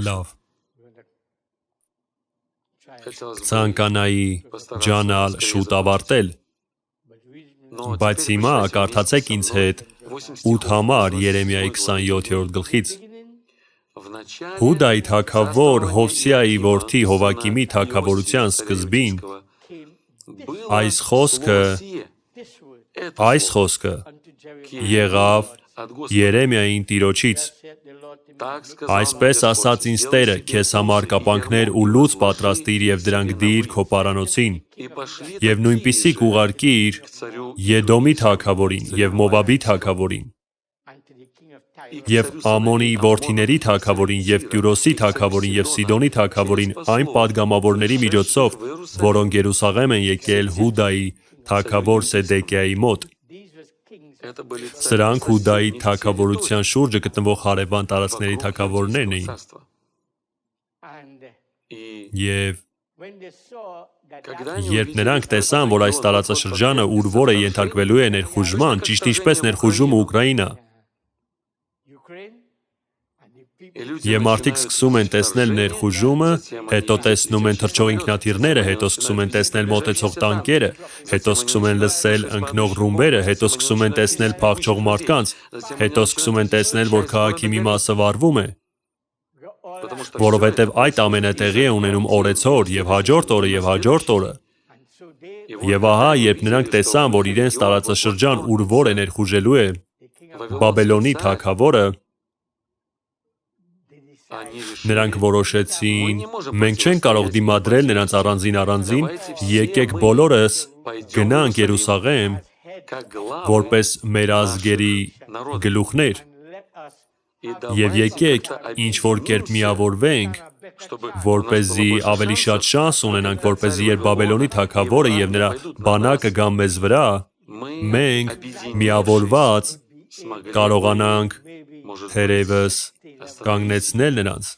Լավ։ Ցանկանայի ջանալ շուտ ավարտել, բայց հիմա կարդացեք ինձ հետ 8 համար Երեմիայի 27-րդ գլխից։ Հուդայի թագավոր Հովսիայի որդի Հովակիմի թագավորության սկզբին այս խոսքը եղավ Երեմիային Տիրոջից. Այսպես ասաց ինձ Տերը, քեզ համար կապանքներ ու լուծ պատրաստիր և դրանք դիր քո պարանոցին, և նույնպիսի կուղարկիր Եդոմի թագավորին և Մովաբի թագավորին, և Ամոնի որդիների թագավորին, և Տյուրոսի թագավորին, և Սիդոնի թագավորին այն պատգամավորների միջոցով, որոնք Երուսաղեմ են եկել Հուդայի թագավոր Սեդեկիայի մոտ։ Սրանք Հուդայի թագավորության շուրջը գտնվող հարևան տարածքների թագավորներն էին։ Եվ երբ նրանք տեսան, որ այս տարածաշրջանը ուր որը ենթարկվելու է ներխուժման, ճիշտ ինչպես ներխուժումը Ուկրաինա, և մարդիկ սկսում են տեսնել ներխուժումը, հետո տեսնում են թռչող ինքնաթիռները, հետո սկսում են տեսնել մոտեցող տանկերը, հետո սկսում են լսել ընկնող ռումբերը, հետո սկսում են տեսնել փախչող մարդկանց, հետո սկսում են տեսնել, որ քաղաքի մի մասը վառվում է, որովհետև այդ ամենը տեղի է ունենում օրեցօր, և հաջորդ օրը, և հաջորդ օրը։ Եվ ահա, երբ նրանք տեսան, որ իրենց տարածաշրջան ուր որը ներխուժելու է Բաբելոնի թագավորը, նրանք որոշեցին. մենք չենք կարող դիմադրել նրանց առանձին, եկեք բոլորս գնանք Երուսաղեմ որպես մեր ազգերի գլուխներ, և եկեք ինչ-որ կերպ միավորվենք, որպեսզի ավելի շատ շանս ունենանք, որպեսզի երբ Բաբելոնի թագավորը և նրա բանակը գան մեզ վրա, մենք միավորված կարողանանք թերևս կանգնեցնել նրանց,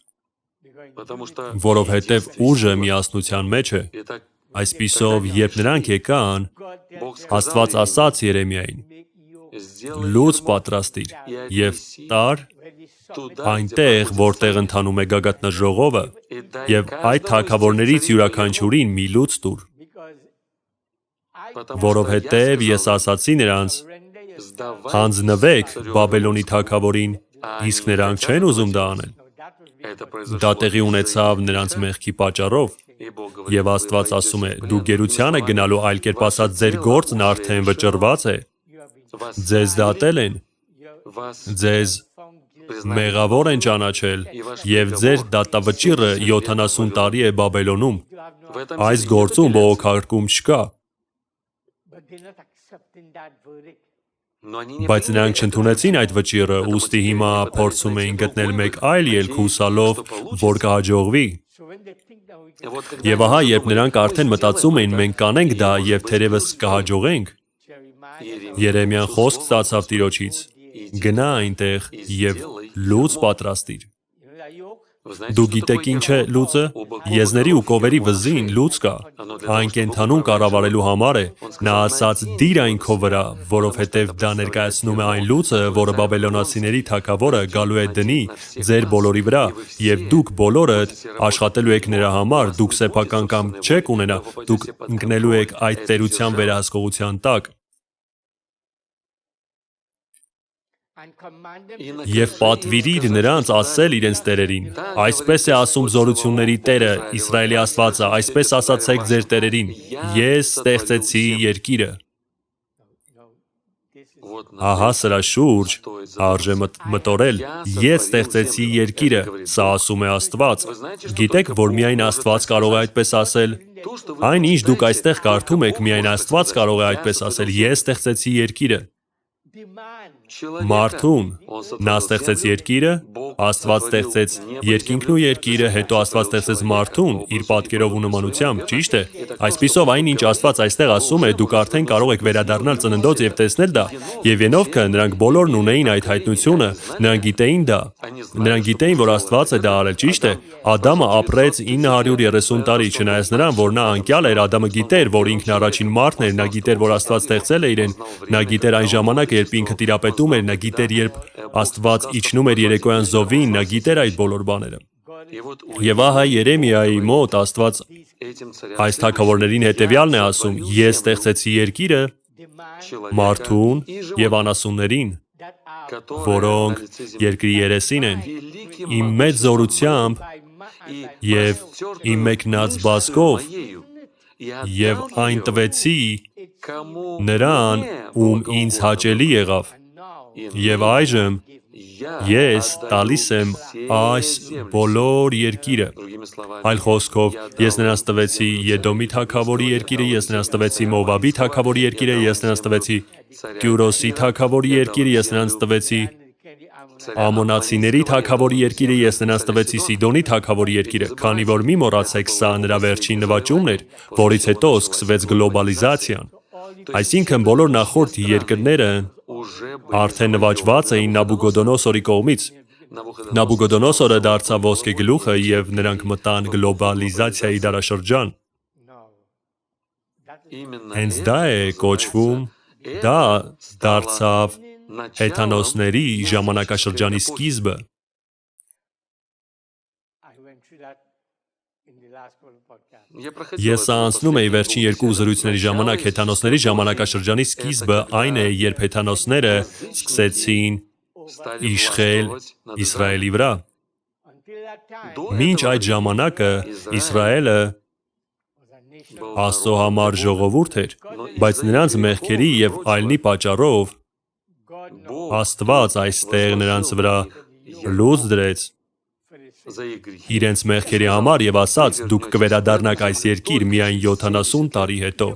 որովհետև ուժը միասնության մեջ է։ Այսպիսով, երբ նրանք եկան, Աստված ասաց Երեմիային. լուծ պատրաստիր և տար այնտեղ, որտեղ ընթանում է գագաթնաժողովը, և այդ թագավորներից յուրաքանչյուրին մի լուծ տուր, որովհետև ես ասացի նրանց. հանձնվեք Բաբելոնի թագավորին, իսկ նրանք չեն ուզում դա անել։ Դա տեղի ունեցավ նրանց մեղքի պատճառով, և Աստված ասում է. դուք գերությանը գնալու, այլ կերպ ասած, ձեր գործն արդեն վճռված է, ձեզ դատել են, ձեզ մեղավոր են ճանաչել, և ձեր դատավճիռը 70 տարի է Բաբելոնում, այս գործում բողոքարկում չկա։ Բայց նրանք չընդունեցին այդ վճիռը, ուստի հիմա փորձում էին գտնել մեկ այլ ելք հուսալով, որ կհաջողվի։ Եվ ահա, երբ նրանք արդեն մտածում էին մենք կանենք դա և թերևս կհաջողենք, Երեմիան խոսք ստացավ Տիրոջից. գնա այնտեղ և լուծ պատրաստիր։ Դուք գիտեք ինչ է լուծը։ Եզների ու կովերի վզին լուծ կա։ Այն կենդանուն կառավարելու համար է։ Նա ասաց. դիր այն քո վրա, որովհետև դա ներկայացնում է այն լուծը, որը բաբելոնացիների թագավորը գալու է դնի ձեր բոլորի վրա, և դուք բոլորդ աշխատելու եք նրա համար, դուք սեփական կամք չեք ունենա, դուք ընկնելու եք այդ տերության վերահսկողության տակ։ Եվ պատվիրիր նրանց ասել իրենց տերերին. այսպես է ասում զորությունների Տերը, Իսրայելի Աստվածը, այսպես ասացեք ձեր տերերին. ես ստեղծեցի երկիրը։ Ահա սրա շուրջ արժե մտորել. ես ստեղծեցի երկիրը, սա ասում է Աստված։ Գիտեք, որ միայն Աստված կարող է այդպես ասել։ Այն, ինչ դուք այստեղ կարդում եք, միայն Աստված կարող է այդպես ասել. ես ստեղծեցի երկիրը։ Մարդուն նա ստեղծեց երկիրը, Աստված ստեղծեց երկինքն ու երկիրը, հետո Աստված ստեղծեց մարդուն իր պատկերով ու նմանությամբ, ճիշտ է։ Այսպիսով, այն ինչ Աստված այստեղ ասում է, դուք արդեն կարող եք վերադառնալ ծննդոց և տեսնել դա, և Ենովքը, նրանք բոլորն ունեին այդ հայտնությունը, նրանք գիտեին դա։ Նրանք գիտեին, որ Աստված է դա արել, ճիշտ է։ Ադամը ապրեց 930 տարի, չնայած նրան, որ նա անկյալ էր, Ադամը գիտեր, որ ինքն առաջին մարդն էր, նա գիտեր, որ Աստված ստեղծել է իրեն, նա գիտեր այն ժամանակը, երբ ինքը տիրապետում էր, նա գիտեր, երբ Աստված իջնում էր երեկոյան զովին, նա գիտեր այդ բոլոր բաները։ Եվ ահա Երեմիայի մոտ Աստված այս թագավորներին հետևյալն է ասում. ես ստեղծեցի երկիրը մարդուն եւ անասուններին, որոնք երկրի երեսին են, իմ մեծ զորությամբ եւ իմ մեկնած բազկով, եւ այն տվեցի նրան, ում ինձ հաճելի եղավ, եւ այժմ ես տալիս եմ այս բոլոր երկիրը։ Այլ խոսքով, ես նրանց տվեցի Եդոմի թագավորի երկիրը, ես նրանց տվեցի Մովաբի թագավորի երկիրը, ես նրանց տվեցի Կյուրոսի թագավորի երկիրը, ես նրանց տվեցի Ամոնացիների թագավորի երկիրը, ես նրանց տվեցի Սիդոնի թագավորի երկիրը, քանի որ մի մոռացեք, սա նրա վերջին նվաճումն էր, որից հետո սկսվեց գլոբալիզացիան։ Այսինքն բոլոր նախորդ երկրները արդեն նվաճված էին Նաբուկոդոնոսորի կողմից։ Նաբուկոդոնոսորը դարձավ ոսկե գլուխը եւ նրանք մտան գլոբալիզացիայի դարաշրջան։ Հենց դա է կոչվում, դա դարձավ հեթանոսների ժամանակաշրջանի սկիզբը։ Ես անցնում էի վերջին երկու զրույցների ժամանակ հեթանոսների ժամանակաշրջանի սկիզբը այն է, երբ հեթանոսները սկսեցին իշխել Իսրայելի վրա։ Մինչ այդ ժամանակը Իսրայելը Աստծո համար ժողովուրդ էր, բայց նրանց մեղքերի եւ այլնի պատճառով Աստված այստեղ նրանց վրա լուծ դրեց իրենց մեղքերի համար եւ ասաց. դուք կվերադառնաք այս երկիր միայն 70 տարի հետո։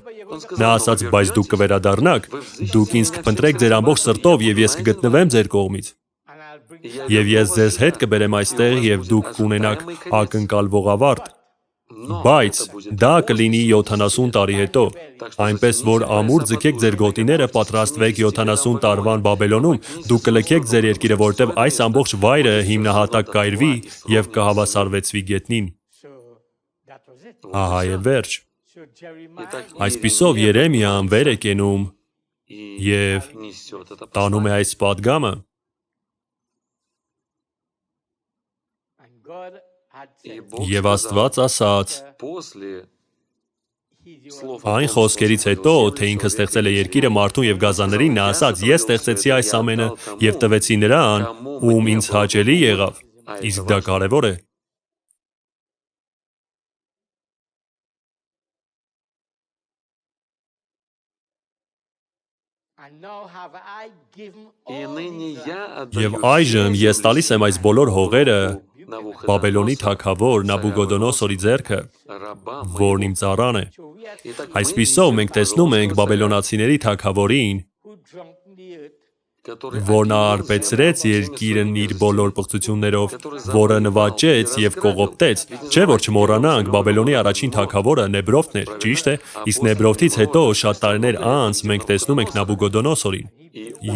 Նա ասաց. բայց դուք կվերադառնաք, դուք ինձ կփնտրեք ձեր ամբողջ սրտով եւ ես կգտնվեմ ձեր կողմից։ Եվ ես ձեզ հետ կբերեմ այստեղ եւ դուք կունենաք ակնկալվող ավարտ։ Բայց դա կլինի 70 տարի հետո, այնպես որ ամուր ձգեք ձեր գոտիները, պատրաստվեք 70 տարվան Բաբելոնում, դուք կլքեք ձեր երկիրը, որտեղ այս ամբողջ վայրը հիմնահատակ կայրվի եւ կհավասարվեցվի գետնին։ Ահա եւ վերջ։ Այսպիսով Երեմիան վեր է կենում եւ տանում է այս պատգամը։ Եվ Աստված ասաց. այն խոսքերից հետո, թե ինքը ստեղծել է երկիրը մարդուն եւ գազաններին, նա ասաց. ես ստեղծեցի այս ամենը եւ տվեցի նրան, ում ինձ հաճելի եղավ։ Իսկ դա կարևոր է։ Եվ այժմ ես տալիս եմ այս բոլոր հողերը Բաբելոնի թագավոր Նաբուկոդոնոսորի ձեռքը, որն իմ ծառան է։ Այսպիսով մենք տեսնում ենք բաբելոնացիների թագավորին, որն արբեցրեց երկիրն իր բոլոր պղծություններով, որը նվաճեց եւ կողոպտեց, չէ՞ որ չմոռանանք, Բաբելոնի առաջին թագավորը Նեբրովթն էր, ճիշտ է, իսկ Նեբրովթից հետո շատ տարիներ անց մենք տեսնում ենք Նաբուկոդոնոսորին։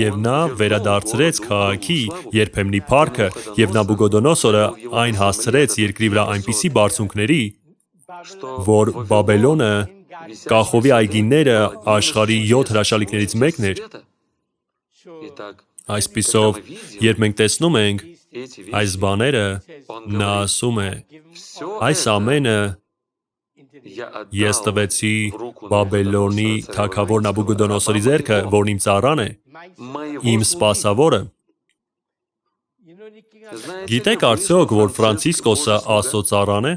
Եվ նա վերադարձրեց քաղաքի երբեմնի փառքը, եւ Նաբուկոդոնոսորը այն հասցրեց երկրի վրա այնպիսի բարձունքների, որ Բաբելոնը կախովի այգիները աշխարհի 7 հրաշալիքներից մեկն էր։ Այսպիսով, երբ մենք տեսնում ենք այս բաները, նա ասում է. այս ամենը ես տվեցի Բաբելոնի թագավոր Նաբուկոդոնոսորի ձեռքը, որն իմ ծառան է, իմ սպասավորը։ Գիտեք արդյոք, որ Ֆրանցիսկոսը Աստծո ծառան է։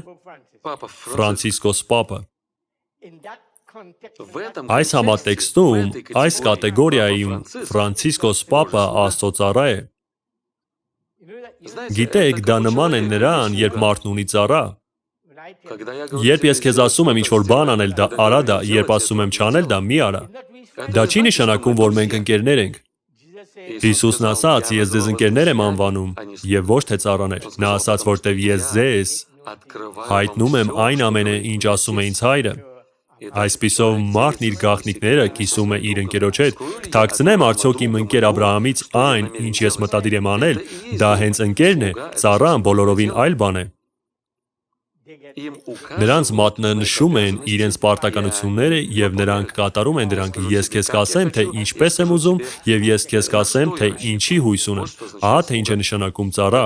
Ֆրանցիսկոս Պապը։ Այս համատեքստում, այս կատեգորիայում Ֆրանցիսկոս Պապը Աստծո ծառա է։ Գիտեք, դա նման է նրան, երբ մարդն ունի ծառա։ Երբ ես քեզ ասում եմ ինչ-որ բան անել, դա արա դա, երբ ասում եմ չանել, դա մի արա։ Դա չի նշանակում, որ մենք ընկերներ ենք։ Հիսուսն ասաց. ես ձեզ ընկերներ եմ անվանում, եւ ոչ թե ծառաներ։ Նա ասաց, որտեվ ես ձեզ հայտնում եմ այն ամենը, ինչ ասում է ինձ Հայրը։ Այսպիսով մարդն իր գաղտնիքները կիսում է իր ընկերոջ հետ։ Կթաքցնեմ արդյոք իմ ընկեր Աբրահամից այն, ինչ ես մտադիր եմ անել, դա հենց ընկերն է, ծառան բոլորովին այլ բան է։ Նրանց մատնանշում են իրենց պարտականությունները և նրանք կատարում են դրանք։ Ես քեզ կասեմ, թե ինչպես եմ ուզում, և ես քեզ կասեմ, թե ինչի հույս ունեմ։ Ահա թե ինչ է նշանակում ծառա,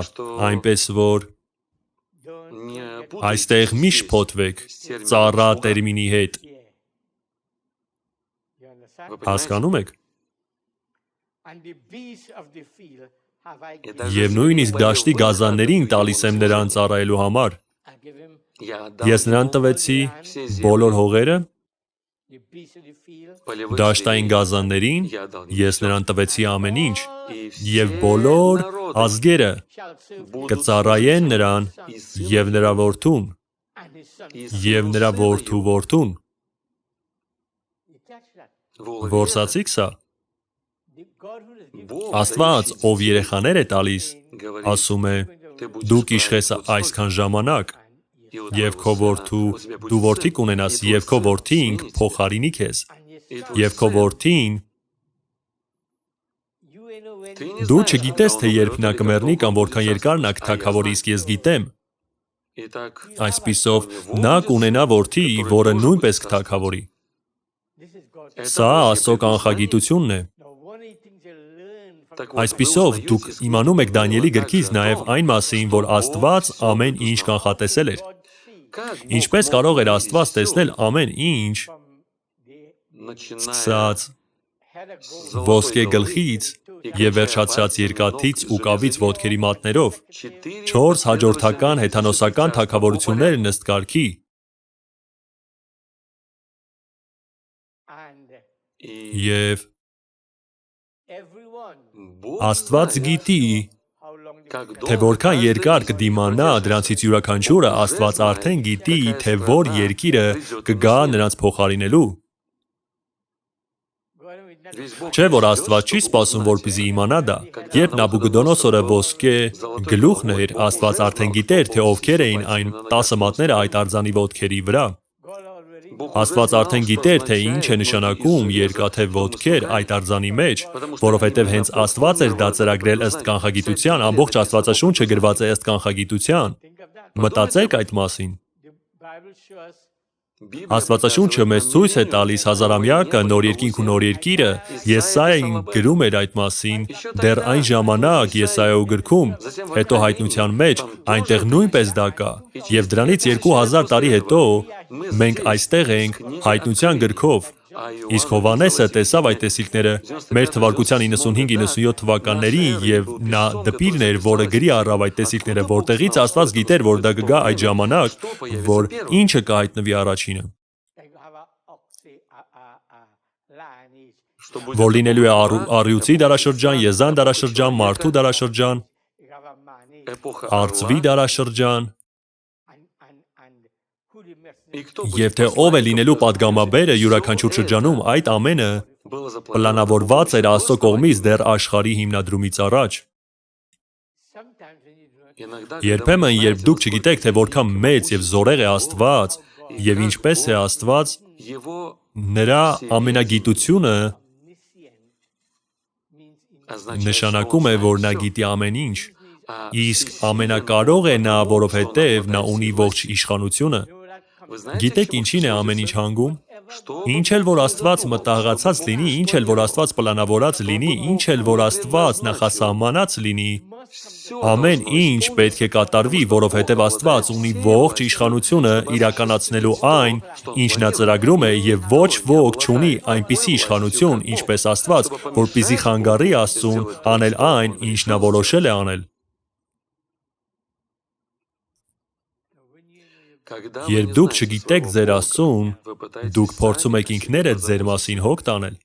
այնպես որ այստեղ մի շփոթվեք ծառա տերմինի հետ։ Հասկանում եք։ Եվ նույնիսկ դաշտի գազաններին տալիս եմ նրան ծառայելու համար։ Ես նրան տվեցի բոլոր հողերը, դաշտային գազաններին, ես նրան տվեցի ամեն ինչ, և բոլոր ազգերը կծառայեն նրան և նրա որդուն, և նրա որդու որդուն։ Որսացի՞ք սա։ Աստված, ով երեխաներ է տալիս, ասում է, դու կիշխես այսքան ժամանակ, և քո որդու, դու որդի կունենաս, և քո որդին կփոխարինի քեզ, և քո որդին, դու չգիտես, թե երբ նա կմեռնի կամ որքան երկար նա կթագավորի, իսկ ես գիտեմ։ Այսպիսով, նա կունենա որդի, որը նույնպես կթագավորի։ Սա Աստծո կանխագիտությունն է։ Այսպիսով, դուք իմանում եք Դանիելի գրքից նաև այն մասին, որ Աստված ամեն ինչ կանխատեսել էր։ Ինչպես կարող էր Աստված տեսնել ամեն ինչ, սկսած ոսկե գլխից և վերջացրած երկաթից ու կավից ոտքերի մատներով, 4 հաջորդական հեթանոսական թագավորություններ ըստ կարգի, և Աստված գիտի, թե որքան երկար կդիմանա դրանցից յուրաքանչյուրը, Աստված արդեն գիտի, թե որ երկիրը կգա նրանց փոխարինելու։ Չէ՞ որ Աստված չի սպասում, որպեսզի իմանա դա։ Երբ Նաբուգոդոնոսորը ոսկե գլուխն էր, Աստված արդեն գիտեր, թե ովքեր էին այն 10 մատները այդ արձանի ոտքերի վրա։ Աստված արդեն գիտեր, թե ինչ է նշանակում երկաթե ոտքեր այդ արձանի մեջ, որովհետև հենց Աստված էր դա ծրագրել ըստ կանխագիտության, ամբողջ Աստվածաշունչը գրված է ըստ կանխագիտության։ Մտածեք այդ մասին։ Աստվածաշունչը մեզ ցույց է տալիս հազարամյակը նոր երկինք ու նոր երկիրը, Եսայիան գրում էր այդ մասին, դեռ այն ժամանակ Եսայիայի գրքում, հետո հայտնության մեջ, այնտեղ նույնպես դա կա, և դրանից 2000 տարի հետո մենք այստեղ ենք հայտնության գրքով, իսկ Հովհաննեսը տեսավ այդ տեսիլքները մեր թվարկության 95-97 թվականներին, և նա դպիրն էր, որը գրի առավ այդ տեսիլքները, որտեղից Աստված գիտեր, որ դա կգա այդ ժամանակ, որ ինչը կհայտնվի առաջինը, որ լինելու է առյուծի դարաշրջան, Եզան դարաշրջան, մարդու դարաշրջան, արծվի դարաշրջան, և թե ով է լինելու պատգամաբերը յուրաքանչյուր շրջանում, այդ ամենը պլանավորված էր Աստծո կողմից դեռ աշխարհի հիմնադրումից առաջ։ Երբեմն, երբ դուք չգիտեք, թե որքան մեծ և զորեղ է Աստված, և ինչպես է Աստված, նրա ամենագիտությունը նշանակում է, որ նա գիտի ամեն ինչ, իսկ ամենակարող է նա, որովհետև նա ունի ողջ իշխանությունը։ Գիտեք ինչին է ամեն ինչ հանգում։ Ինչ էլ որ Աստված մտահղացած լինի, ինչ էլ որ Աստված պլանավորած լինի, ինչ էլ որ Աստված նախասահմանած լինի, ամեն ինչ պետք է կատարվի, որովհետև Աստված ունի ողջ իշխանությունը իրականացնելու այն, ինչ նա ծրագրում է, և ոչ ոք չունի այնպիսի իշխանություն, ինչպես Աստված, որպեսզի խանգարի Աստծուն անել այն, ինչ նա որոշել է անել։ Երբ դուք չգիտեք ձեր Աստծուն, դուք փորձում եք ինքներդ ձեր մասին հոգ տանել։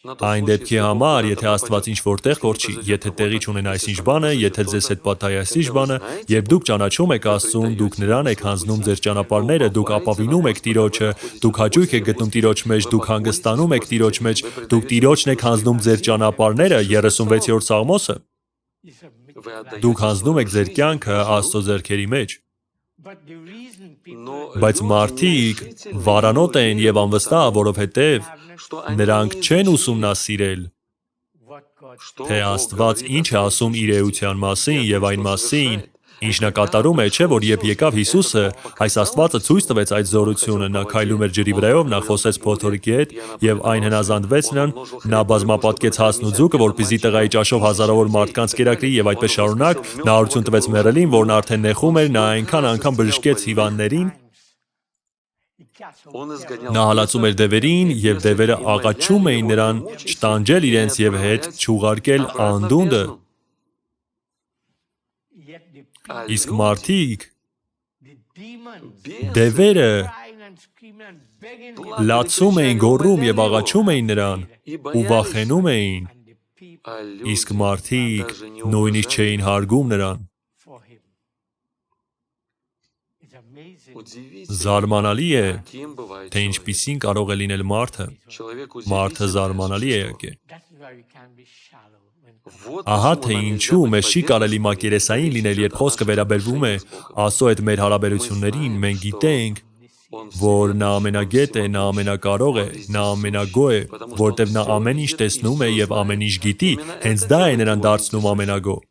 Այն դեպքի համար, եթե Աստված ինչ-որ տեղ կորչի, եթե տեղի չունենա այսինչ բանը, եթե ձեզ հետ պատահի այսինչ բանը, երբ դուք ճանաչում եք Աստծուն, դուք նրան եք հանձնում ձեր ճանապարհները, դուք ապավինում եք Տիրոջը, դուք հաճույք եք գտնում Տիրոջ մեջ, դուք հանգստանում եք Տիրոջ մեջ, դուք Տիրոջն եք հանձնում ձեր ճանապարհները, 36-րդ Սաղմոսը։ Դուք հանձնում եք ձեր կյանքը Աստծո ձեռքերի մեջ։ Բայց մարդիկ վարանոտ են և անվստահ, որովհետև նրանք չեն ուսումնասիրել, թե Աստված ինչ է ասում իր էության մասին և այն մասին, Ինչ նա կատարում է, չէ՞ որ երբ եկավ Հիսուսը, այս Աստվածը ցույց տվեց այդ զորությունը, նա քայլում էր ջրի վրայով, նա խոսեց փոթորիկի հետ, եւ այն հնազանդվեց նրան, նա բազմապատկեց հացն ու ձուկը, որպեսզի տղայի ճաշով հազարավոր մարդկանց կերակրի եւ այդպես շարունակ, նա հարություն տվեց մեռելին, որն արդեն նեխում էր, նա այնքան անգամ բժշկեց հիվանդներին, նա հալածում էր դևերին, եւ դևերը աղաչում էին նրան չտանջել իրենց եւ հետ չուղարկել անդունդը։ Իսկ մարդիկ, դևերը լացում էին, գոռում եւ աղաչում էին նրան ու վախենում էին, իսկ մարդիկ նույնիսկ չէին հարգում նրան։ Զարմանալի է, թե ինչպիսին կարող է լինել մարդը։ Մարդը զարմանալի է եկել։ Ահա թե ինչու մեզ չի կարելի մակերեսային լինել, երբ խոսքը վերաբերվում է Աստծո հետ մեր հարաբերություններին, մենք գիտենք, որ նա ամենագետ է, նա ամենակարող է, նա ամենագոհ է, որտեղ նա ամեն ինչ տեսնում է եւ ամեն ինչ գիտի, հենց դա է նրան դարձնում ամենագոհ։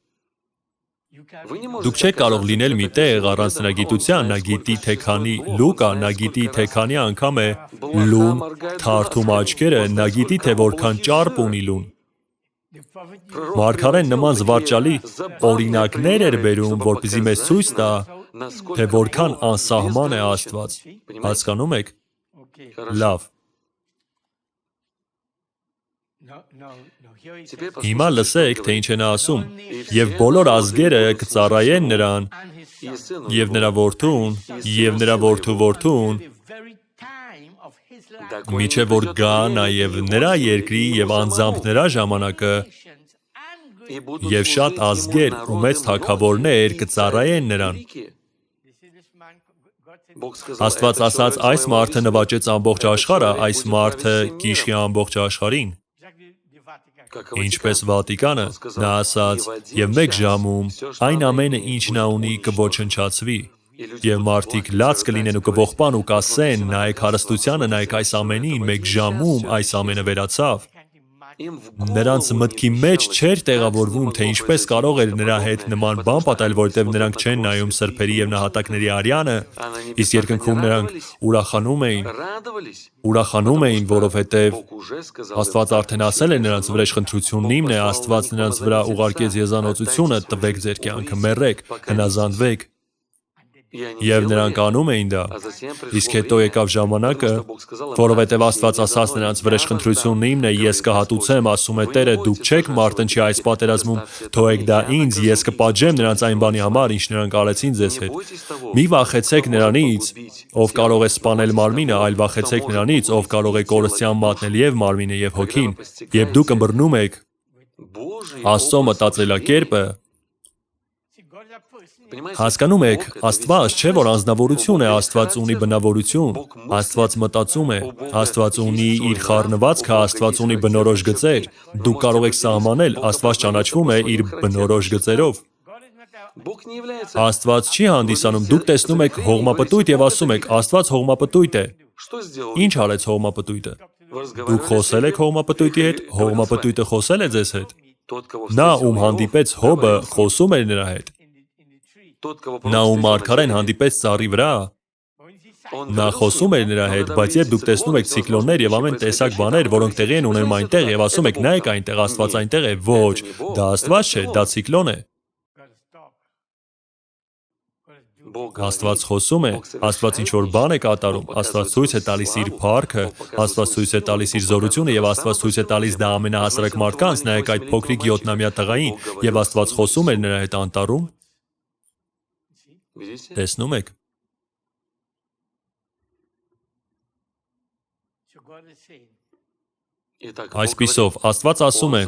Դուք չեք կարող լինել մի տեղ առանց նրա գիտության, նա գիտի թե քանի լուկ կա, նա գիտի թե քանի անգամ է լուն թարթում աչքերը, նա գիտի թե որքան ճարպ ունի լուն։ Մարգարեն նման զվարճալի օրինակներ էր բերում, որպեսզի մեզ ցույց տա, թե որքան անսահման է Աստված։ Հասկանում եք։ Լավ։ Հիմա լսեք, թե ինչ է նա ասում։ Եվ բոլոր ազգերը կծառայեն նրան, եւ նրա որդուն, եւ նրա որդու որդուն, մինչև որ գա նաեւ նրա երկրի եւ անձամբ նրա ժամանակը, եւ շատ ազգեր ու մեծ թագավորներ կծառայեն նրան։ Աստված ասաց, այս մարդը նվաճեց ամբողջ աշխարհը, այս մարդը կիշխի ամբողջ աշխարհին։ Ինչպես Վատիկանը, նա ասաց, եւ մեկ ժամում այն ամենը, ինչ նա ունի, կոչնչացվի, եւ մարդիկ լաց կլինեն ու կողբան ու կասեն, նայեք հարստությանը, նայեք այս ամենին, մեկ ժամում այս ամենը վերացավ։ Նրանց մտքի մեջ չէր տեղավորվում, թե ինչպես կարող էր նրա հետ նման բան պատահել, որտեղ նրանք չեն նայում սրբերի եւ նահատակների արյանը, իսկ երկնքում նրանք ուրախանում էին, որովհետեւ Աստված արդեն ասել է նրանց վրա իշխանությունն իմն է, Աստված նրանց վրա ուղարկեց եզանոցությունը, տվեք ձեր կյանքը, մեռեք, հնազանդվեք։ Եվ նրանք անում էին դա, իսկ հետո եկավ ժամանակը, որովհետև Աստված ասաց նրանց վրա իշխանությունն իմն է, ես կհատուցեմ, ասում է Տերը, դուք չեք մարտնչի այս պատերազմում, թողեք դա ինձ, ես կպատժեմ նրանց այն բանի համար, ինչ նրանք արեցին ձեզ հետ։ Մի վախեցեք նրանից, ով կարող է սպանել մարմինը, այլ վախեցեք նրանից, ով կարող է կորստյան մատնել եւ մարմինը եւ հոգին, երբ դուք ըմբռնում եք Աստծո մտածելակերպը, հասկանում եք, Աստված չէ, որ անձնավորություն է, Աստված ունի բնավորություն, Աստված մտածում է, Աստված ունի իր խառնվածքը, Աստված ունի բնորոշ գծեր, դուք կարող եք սահմանել, Աստված ճանաչվում է իր բնորոշ գծերով։ Աստված չի հանդիսանում, դուք տեսնում եք հողմապտույտ եւ ասում եք, Աստված հողմապտույտ է։ Ինչ արեց հողմապտույտը։ Դուք խոսել եք հողմապտույտի հետ, հողմապտույտը խոսել է ձեզ հետ։ Նա, ում հանդիպեց Հոբը, խոսում էր նրա հետ։ Նա ում մարգարեն հանդիպեց ծառի վրա, նա խոսում էր նրա հետ, բայց երբ դուք տեսնում եք ցիկլոններ եւ ամեն տեսակ բաներ, որոնք տեղի են ունենում այնտեղ եւ ասում եք նայեք այնտեղ Աստված այնտեղ է, ոչ, դա Աստված չէ, դա ցիկլոն է։ Աստված խոսում է, Աստված ինչ-որ բան է կատարում, Աստված ցույց է տալիս իր փառքը, Աստված ցույց է տալիս իր զորությունը եւ Աստված ցույց է տալիս դա ամենահասարակ մարդկանց, նայեք այդ փոքրիկ 7-ամյա տղային, եւ Աստված խոսում էր նրա հետ անտառում։ Տեսնում եք։ Այսպիսով, Աստված ասում է,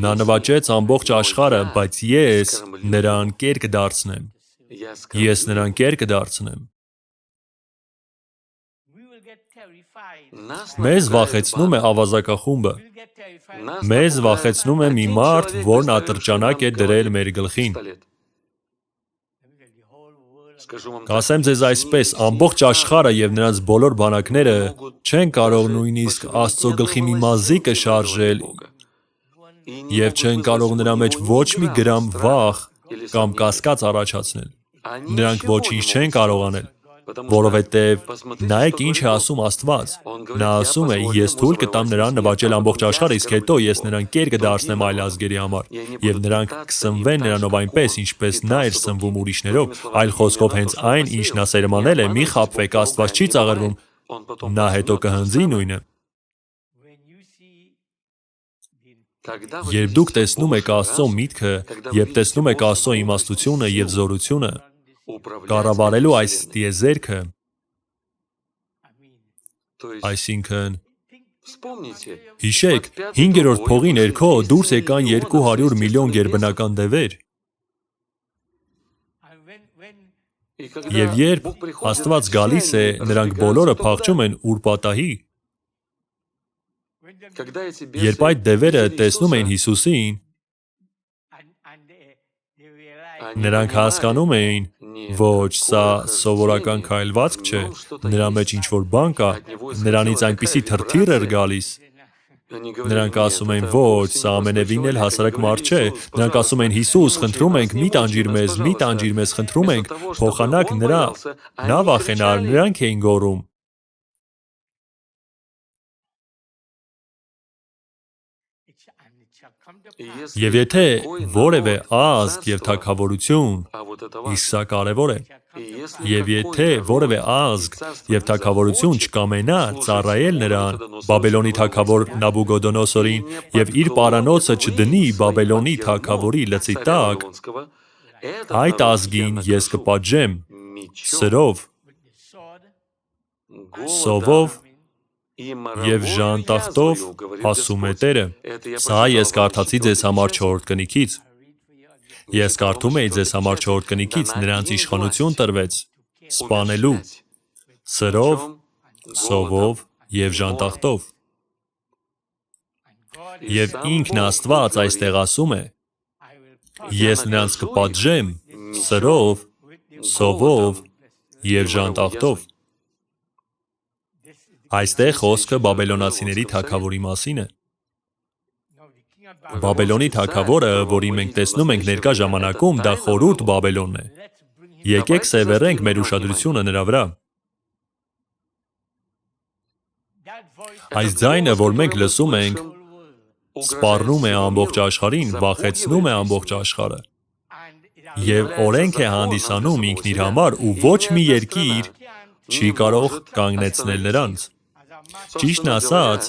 նա նվաճեց ամբողջ աշխարհը, բայց ես նրան կեր կդարձնեմ։ Ես նրան կեր կդարձնեմ։ Մեզ վախեցնում է ավազակախումբը։ Մեզ վախեցնում է մի մարդ, որն ատրճանակ է դրել մեր գլխին։ Կասեմ ձեզ այսպես, ամբողջ աշխարհը եւ նրանց բոլոր բանակները չեն կարող նույնիսկ Աստծո գլխի մի մազիկը շարժել եւ չեն կարող նրա մեջ ոչ մի գրամ վախ կամ կասկած առաջացնել։ Նրանք ոչինչ չեն կարող անել, որովհետև նայեք ինչ է ասում Աստված։ Նա ասում է. ես թույլ կտամ նրան նվաճել ամբողջ աշխարհը, իսկ հետո ես նրան կեր կդարձնեմ այլ ազգերի համար, եւ նրանք կսնվեն նրանով այնպես, ինչպես նա էր սնվում ուրիշներով, այլ խոսքով հենց այն, ինչ նա սերմանել է, մի խաբվեք, Աստված չի ծաղրվում, նա հետո կհնձի նույնը։ Երբ դուք տեսնում եք Աստծո միտքը, երբ տեսնում եք Աստծո իմաստությունը եւ զորությունը, կառավարելու այս տիեզերքը, այսինքն, հիշեք, 5-րդ փողի ներքո դուրս եկան 200 միլիոն գերբնական դևեր։ Եվ երբ Աստված գալիս է, նրանք բոլորը փախչում են Ուրպատահի։ Երբ այդ դևերը տեսնում էին Հիսուսին, նրանք հասկանում էին, ոչ, սա սովորական քայլվածք չէ, նրա մեջ ինչ-որ բան կա, նրանից այնպիսի թրթիռ էր գալիս։ Նրանք ասում են, ոչ, սա ամենևին էլ հասարակ մարդ չէ, նրանք ասում են, Հիսուս, խնդրում ենք, մի տանջիր մեզ, խնդրում ենք, փոխանակ նրա, նա վախենար, նրանք էին գոռում։ Եվ եթե որևէ ազգ եւ թագավորություն, իսկ սա կարևոր է, եւ եթե որևէ ազգ եւ թագավորություն չկամենա ծառայել նրան, Բաբելոնի թագավոր Նաբուգոդոնոսորին, եւ իր պարանոցը չդնի Բաբելոնի թագավորի լծի տակ, այդ ազգին ես կպատժեմ սրով, սովով եւ ժանտախտով, ասում է Տերը։ Սա ես կարդացի ձեզ համար 4-րդ կնիքից։ Ես կարդում էի ձեզ համար 4-րդ կնիքից, նրանց իշխանություն տրվեց սպանելու սրով, սովով եւ ժանտախտով։ Եվ ինքն Աստված այստեղ ասում է. ես նրանց կպատժեմ սրով, սովով եւ ժանտախտով։ Այստեղ խոսքը բաբելոնացիների թագավորի մասին է։ Բաբելոնի թագավորը, որին մենք տեսնում ենք ներկա ժամանակում, դա խորհուրդ Բաբելոնն է։ Եկեք սևեռենք մեր ուշադրությունը նրա վրա։ Այս ձայնը, որ մենք լսում ենք, սպառնում է ամբողջ աշխարհին, վախեցնում է ամբողջ աշխարհը։ Եվ օրենք է հանդիսանում ինքն իր համար, ու ոչ մի երկիր չի կարող կանգնեցնել նրանց։ Ճիշտն ասած,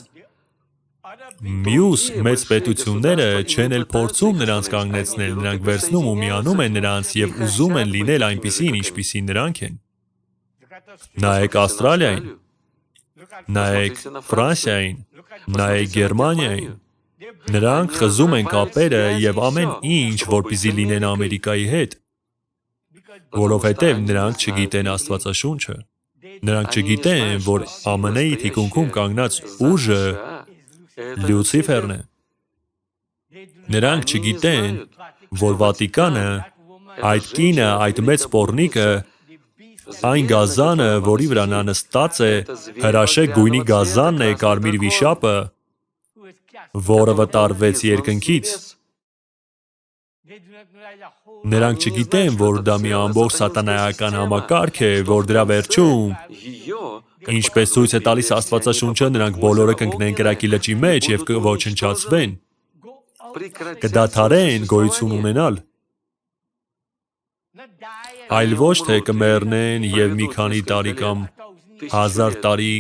մյուս մեծ պետությունները չեն էլ փորձում նրանց կանգնեցնել, նրանք վերցնում ու միանում են նրանց եւ ուզում են լինել այնպիսին, ինչպիսին նրանք են։ Նայեք Ավստրալիային, նայեք Ֆրանսիային, նայեք Գերմանիային։ Նրանք խզում են կապերը եւ ամեն ինչ, որպեսզի լինեն Ամերիկայի հետ, որովհետեւ նրանք չգիտեն Աստվածաշունչը։ Նրանք չգիտեն, որ ԱՄՆ-ի թիկունքում կանգնած ուժը Լյուցիֆերն է։ Նրանք չգիտեն, որ Վատիկանը, այդ կինը, այդ մեծ պոռնիկը, այն գազանը, որի վրա նա նստած է, հրաշեք գույնի գազանն է, կարմիր վիշապը, որը վտարվեց երկնքից։ Նրանք չգիտեն, որ դա մի ամբողջ սատանայական համակարգ է, որ դրա վերջում, ինչպես ցույց է տալիս Աստվածաշունչը, նրանք բոլորը կընկնեն կրակի լճի մեջ եւ կոչնչացվեն, կդադարեն գոյություն ունենալ, այլ ոչ թե կմեռնեն եւ մի քանի տարի կամ 1000 տարի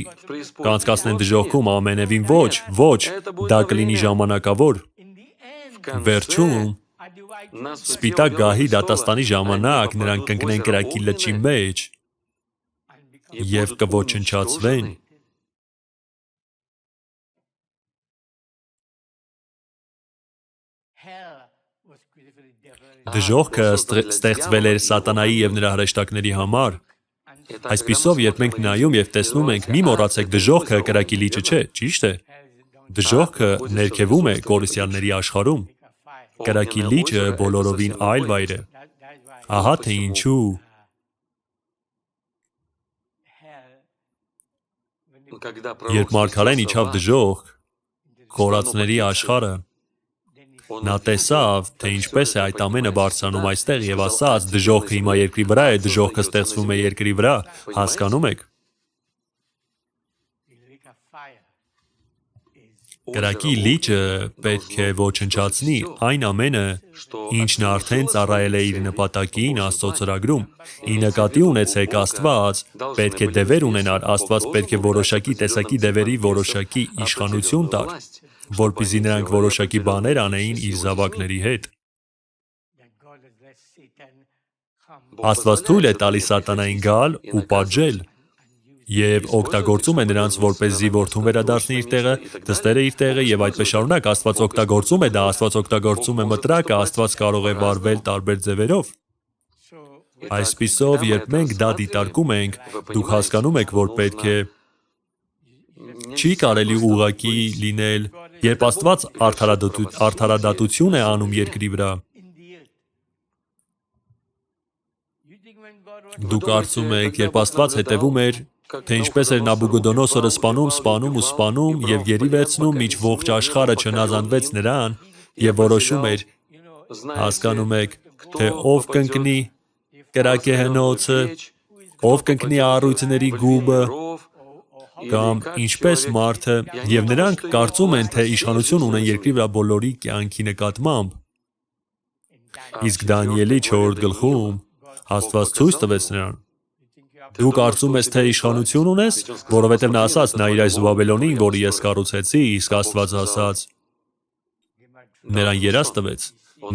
կանցկացնեն դժոխքում, ամենևին ոչ, դա կլինի ժամանակավոր։ Վերջում Սպիտակ գահի դատաստանի ժամանակ նրանք կընկնեն կրակի լճի մեջ եւ կոչնչացվեն։ Դժոխքը ստեղծվել էր սատանայի եւ նրա հրեշտակների համար։ Այսպիսով, երբ մենք նայում եւ տեսնում ենք, մի մոռացեք, դժոխքը կրակի լիճը չէ, ճիշտ է։ Դժոխքը ներքևում է կորուսյալների աշխարհում։ Կրակի լիճը բոլորովին այլ վայր է։ Ահա թե ինչու երբ մարգարեն իջավ դժոխք, խորացների աշխարհը, Նա տեսավ, թե ինչպես է այդ ամենը բարձրանում այստեղ եւ ասաց. դժողքը հիմա երկրի վրա է, դժողքը ստեղծվում է երկրի վրա, հասկանում եք։ Կրակի լիճը պետք է ոչնչացնի այն ամենը, ինչն արդեն ծառայել է իր նպատակին Աստծո ծրագրում։ Ի նկատի ունեցեք, Աստված պետք է դևեր ունենար, Աստված պետք է որոշակի տեսակի դևերի որոշակի իշխանություն տար, որպեսզի նրանք որոշակի բաներ անեին իր զավակների հետ։ Աստված թույլ է տալիս սատանային գալ ու պատժել եւ օգտագործում է նրանց, որպեսզի որդուն վերադարձնի իր տեղը, դստերը իր տեղը եւ այդպես շարունակ Աստված օգտագործում է դա, Աստված օգտագործում է մտրակը, Աստված կարող է վարվել տարբեր ձևերով։ Այսպիսով, երբ մենք դա դիտարկում ենք, դուք հասկանում եք, որ պետք է չի կարելի ուղղակի լինել, երբ Աստված արդարադատություն է անում երկրի վրա։ Դուք կարծում եք, երբ Աստված հետևում էր, թե ինչպես էր Նաբուգոդոնոսորը սպանում եւ գերի վերցնում, միջ ողջ աշխարհը չհնազանդվեց նրան եւ որոշում էր, հասկանում եք, թե ով կընկնի կրակե հնոցը, ով կընկնի առույցների գուբը, կամ ինչպես մարդը, եւ նրանք կարծում են, թե իշխանություն ունեն երկրի վրա բոլորի կյանքի նկատմամբ։ Իսկ Դանիելի 4 գլխում Աստված ցույց տվեց նրան. Դու կարծում ես, թե իշխանություն ունես, որովհետև նա ասաց, նայիր այս Բաբելոնին, որը ես կառուցեցի, իսկ Աստված ասաց, նրան երազ տվեց,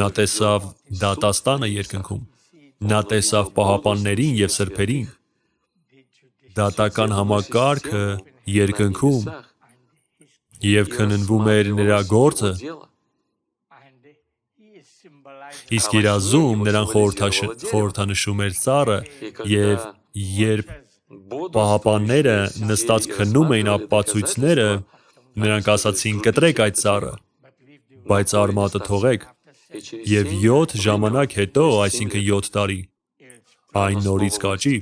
նա տեսավ դատաստանը երկնքում, նա տեսավ պահապաններին եւ սրբերին, դատական համակարգը երկնքում եւ քննվում էր նրա գործը, իսկ երազում նրան խորհրդանշում էր ծառը եւ երբ պահապանները նստած քննում էին ապացույցները, նրանք ասացին կտրեք այդ ծառը, բայց արմատը թողեք, եւ 7 ժամանակ հետո, այսինքն 7 տարի, այն նորից կաճի։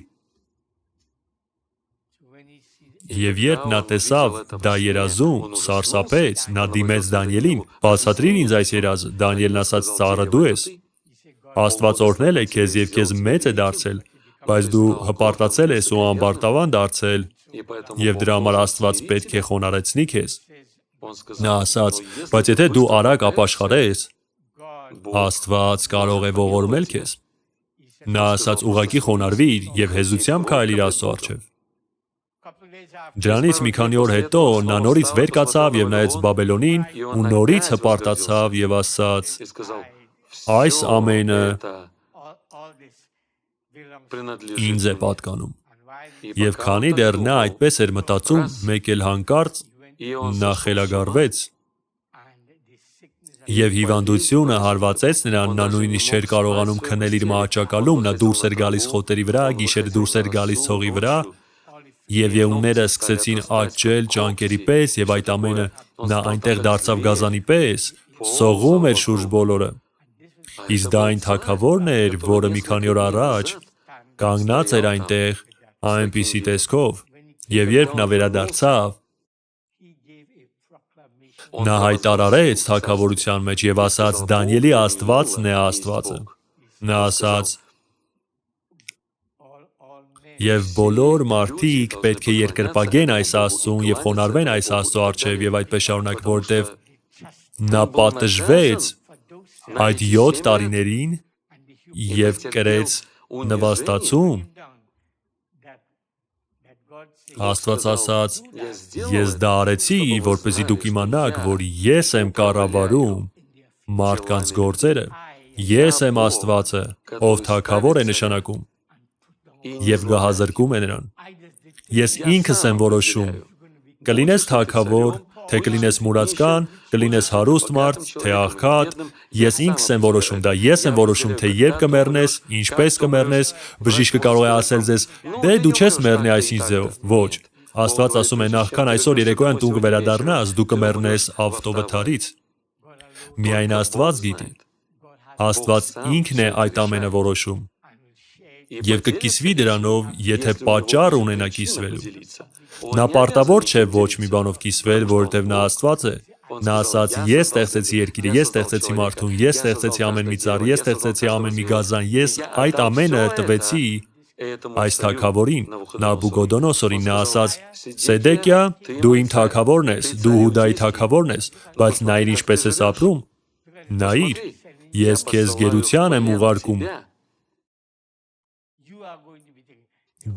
Եվ երբ նա տեսավ դա երազում, սարսափեց, նա դիմեց Դանիելին, բացատրիր ինձ այս երազը, Դանիելն ասաց, ծառը դու ես, Աստված օրհնել է քեզ եւ քեզ մեծ է դարձել, բայց դու հպարտացել ես ու ամբարտավան դարձել, եւ դրա համար Աստված պետք է խոնարհեցնի քեզ։ Նա ասաց, բայց եթե դու արագ ապաշխարես, Աստված կարող է ողորմել քեզ։ Նա ասաց, ուղղակի խոնարհվիր եւ հեզությամբ քայլիր Աստծո առջև։ Դրանից մի քանի օր հետո նա նորից վեր կացավ եւ նայեց Բաբելոնին ու նորից հպարտացավ եւ ասաց. այս ամենը ինձ է պատկանում։ Եվ քանի դեռ նա այդպես էր մտածում, մեկ էլ հանկարծ նա խելագարվեց եւ հիվանդությունը հարվածեց նրան, նա նույնիսկ չէր կարողանում քնել իր մահաճակալում, նա դուրս էր գալիս խոտերի վրա, գիշերը դուրս էր գալիս ցողի վրա, եւ եղունգները սկսեցին աճել ճանկերի պես եւ այդ ամենը նա այնտեղ դարձավ գազանի պես, սողում էր շուրջ բոլորը։ Իսկ դա այն թագավորն էր, որը մի քանի օր առաջ կանգնած էր այնտեղ այնպիսի տեսքով, եւ երբ նա վերադարձավ, նա հայտարարեց թագավորության մեջ եւ ասաց. Դանիելի Աստվածն է Աստվածը։ Նա ասաց. Եվ բոլոր մարդիկ պետք է երկրպագեն այս Աստծուն եւ խոնարհվեն այս Աստծո առջև եւ այդպես շարունակ, որտեւ նա պատժվեց այդ 7 տարիներին եւ կրեց նվաստացում։ Աստված ասաց. ես դա արեցի, որպեսզի դուք իմանաք, որ ես եմ կառավարում մարդկանց գործերը, ես եմ Աստվածը, ով թագավոր է նշանակում եւ գահազրկում է նրան։ Ես ինքս եմ որոշում, կլինես թագավոր, թե կլինես մուրացկան, կլինես հարուստ մարդ, թե աղքատ, ես ինքս եմ որոշում դա, ես եմ որոշում, թե երբ կմեռնես, ինչպես կմեռնես, բժիշկը կարող է ասել ձեզ, դե դու չես մեռնի այսինչ ձևով, ոչ։ Աստված ասում է, նախքան այսօր երեկոյան դու կվերադառնաս, դու կմեռնես ավտովթարից։ Միայն Աստված գիտի։ Աստված ինքն է այդ ամենը որոշում։ Եվ կկիսվի դրանով, եթե պատճառ ունենա կիսվելու։ Նա պարտավոր չէ ոչ մի բանով կիսվել, որովհետև նա Աստված է, Նա ասաց. ես ստեղծեցի երկիրը, ես ստեղծեցի մարդուն, ես ստեղծեցի ամեն մի ծառ, ես ստեղծեցի ամեն մի գազան, ես այդ ամենը տվեցի այս թագավորին, Նաբուկոդոնոսորին։ Նա ասաց. Սեդեկիա, դու իմ թագավորն ես, դու Հուդայի թագավորն ես, բայց նայիր ինչպես ես ապրում, նայիր, ես քեզ գերության եմ ուղարկում,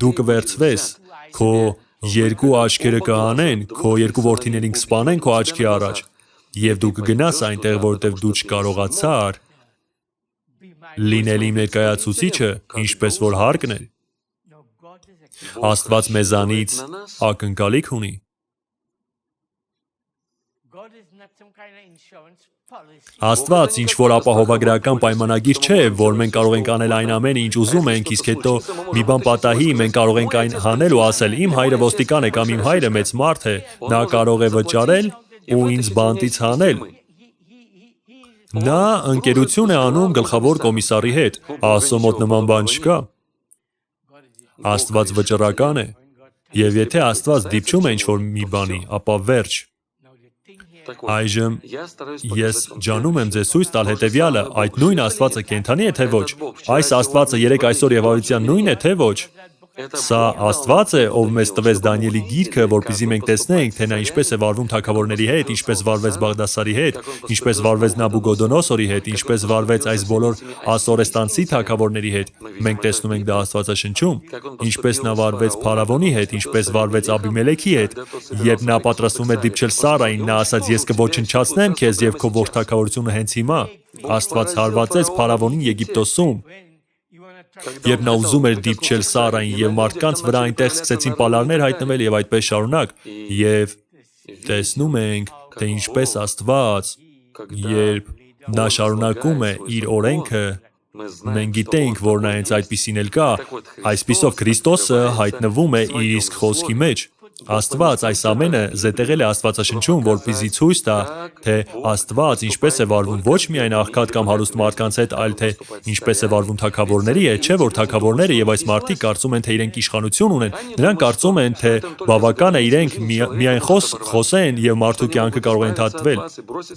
դու կվերցվես, քո երկու աչքերը կհանեն, քո երկու որդիներին կսպանեն քո աչքի առաջ, և դու կգնաս այնտեղ, որտեղ դու չկարողացար լինել իմ ներկայացուցիչը, ինչպես որ հարկն է։ Աստված մեզանից ակնկալիք ունի։ Աստված ինչ-որ ապահովագրական պայմանագիր չէ, որ մենք կարող ենք անել այն ամենը, ինչ ուզում ենք, իսկ հետո մի բան պատահի, մենք կարող ենք այն հանել ու ասել. իմ հայրը ոստիկան է կամ իմ հայրը մեծ մարդ է, նա կարող է վճարել ու ինձ բանտից հանել։ Նա ընկերություն է անում գլխավոր կոմիսարի հետ, Աստծո մոտ նման բան չկա։ Աստված վճռական է, և եթե Աստված դիպչում է ինչ-որ մի բանի, ապա վերջ։ Այժմ ես ջանում եմ ձեզ ցույց տալ հետևյալը, այդ նույն Աստվածը կենդանի է թե ոչ, այս Աստվածը երեկ այսօր և առավոտյան նույնն է թե ոչ։ Սա Աստված է, ով մեզ տվեց Դանիելի գիրքը, որպեսզի մենք տեսնենք, թե նա ինչպես է վարվում թագավորների հետ, ինչպես վարվեց Բաղդասարի հետ, ինչպես վարվեց Նաբուկոդոնոսորի հետ, ինչպես վարվեց այս բոլոր ասորեստանցի թագավորների հետ։ Մենք տեսնում ենք դա Աստվածաշնչում, ինչպես նա վարվեց Փարավոնի հետ, ինչպես վարվեց Աբիմելեքի հետ, երբ նա պատրաստվում էր դիպչել Սարային, նա ասաց. ես կոչնչացնեմ քեզ և քո ողջ թագավորությունը հենց հիմա։ Աստված հարվածեց Փարավոնին Եգիպտոսում, երբ նա ուզում էր դիպչել Սարային, և մարդկանց վրա այնտեղ սկսեցին պալարներ հայտնվել և այդպես շարունակ, և տեսնում ենք, թե ինչպես Աստված, երբ նա շարունակում է իր օրենքը, մենք գիտենք, որ նա հենց այդպիսին էլ կա, այսպիսով Քրիստոսը հայտնվում է իր իսկ խոսքի մեջ։ Աստված այս ամենը զետեղել է Աստվածաշնչում, որպեսզի ցույց տա, թե Աստված ինչպես է վարվում ոչ միայն աղքատ կամ հարուստ մարդկանց հետ, այլ թե ինչպես է վարվում թագավորների հետ, չէ՞ որ թագավորները և այս մարդիկ կարծում են, թե իրենք իշխանություն ունեն, նրանք կարծում են, թե բավական է իրենք միայն խոսեն և մարդու կյանքը կարող է ընդհատվել,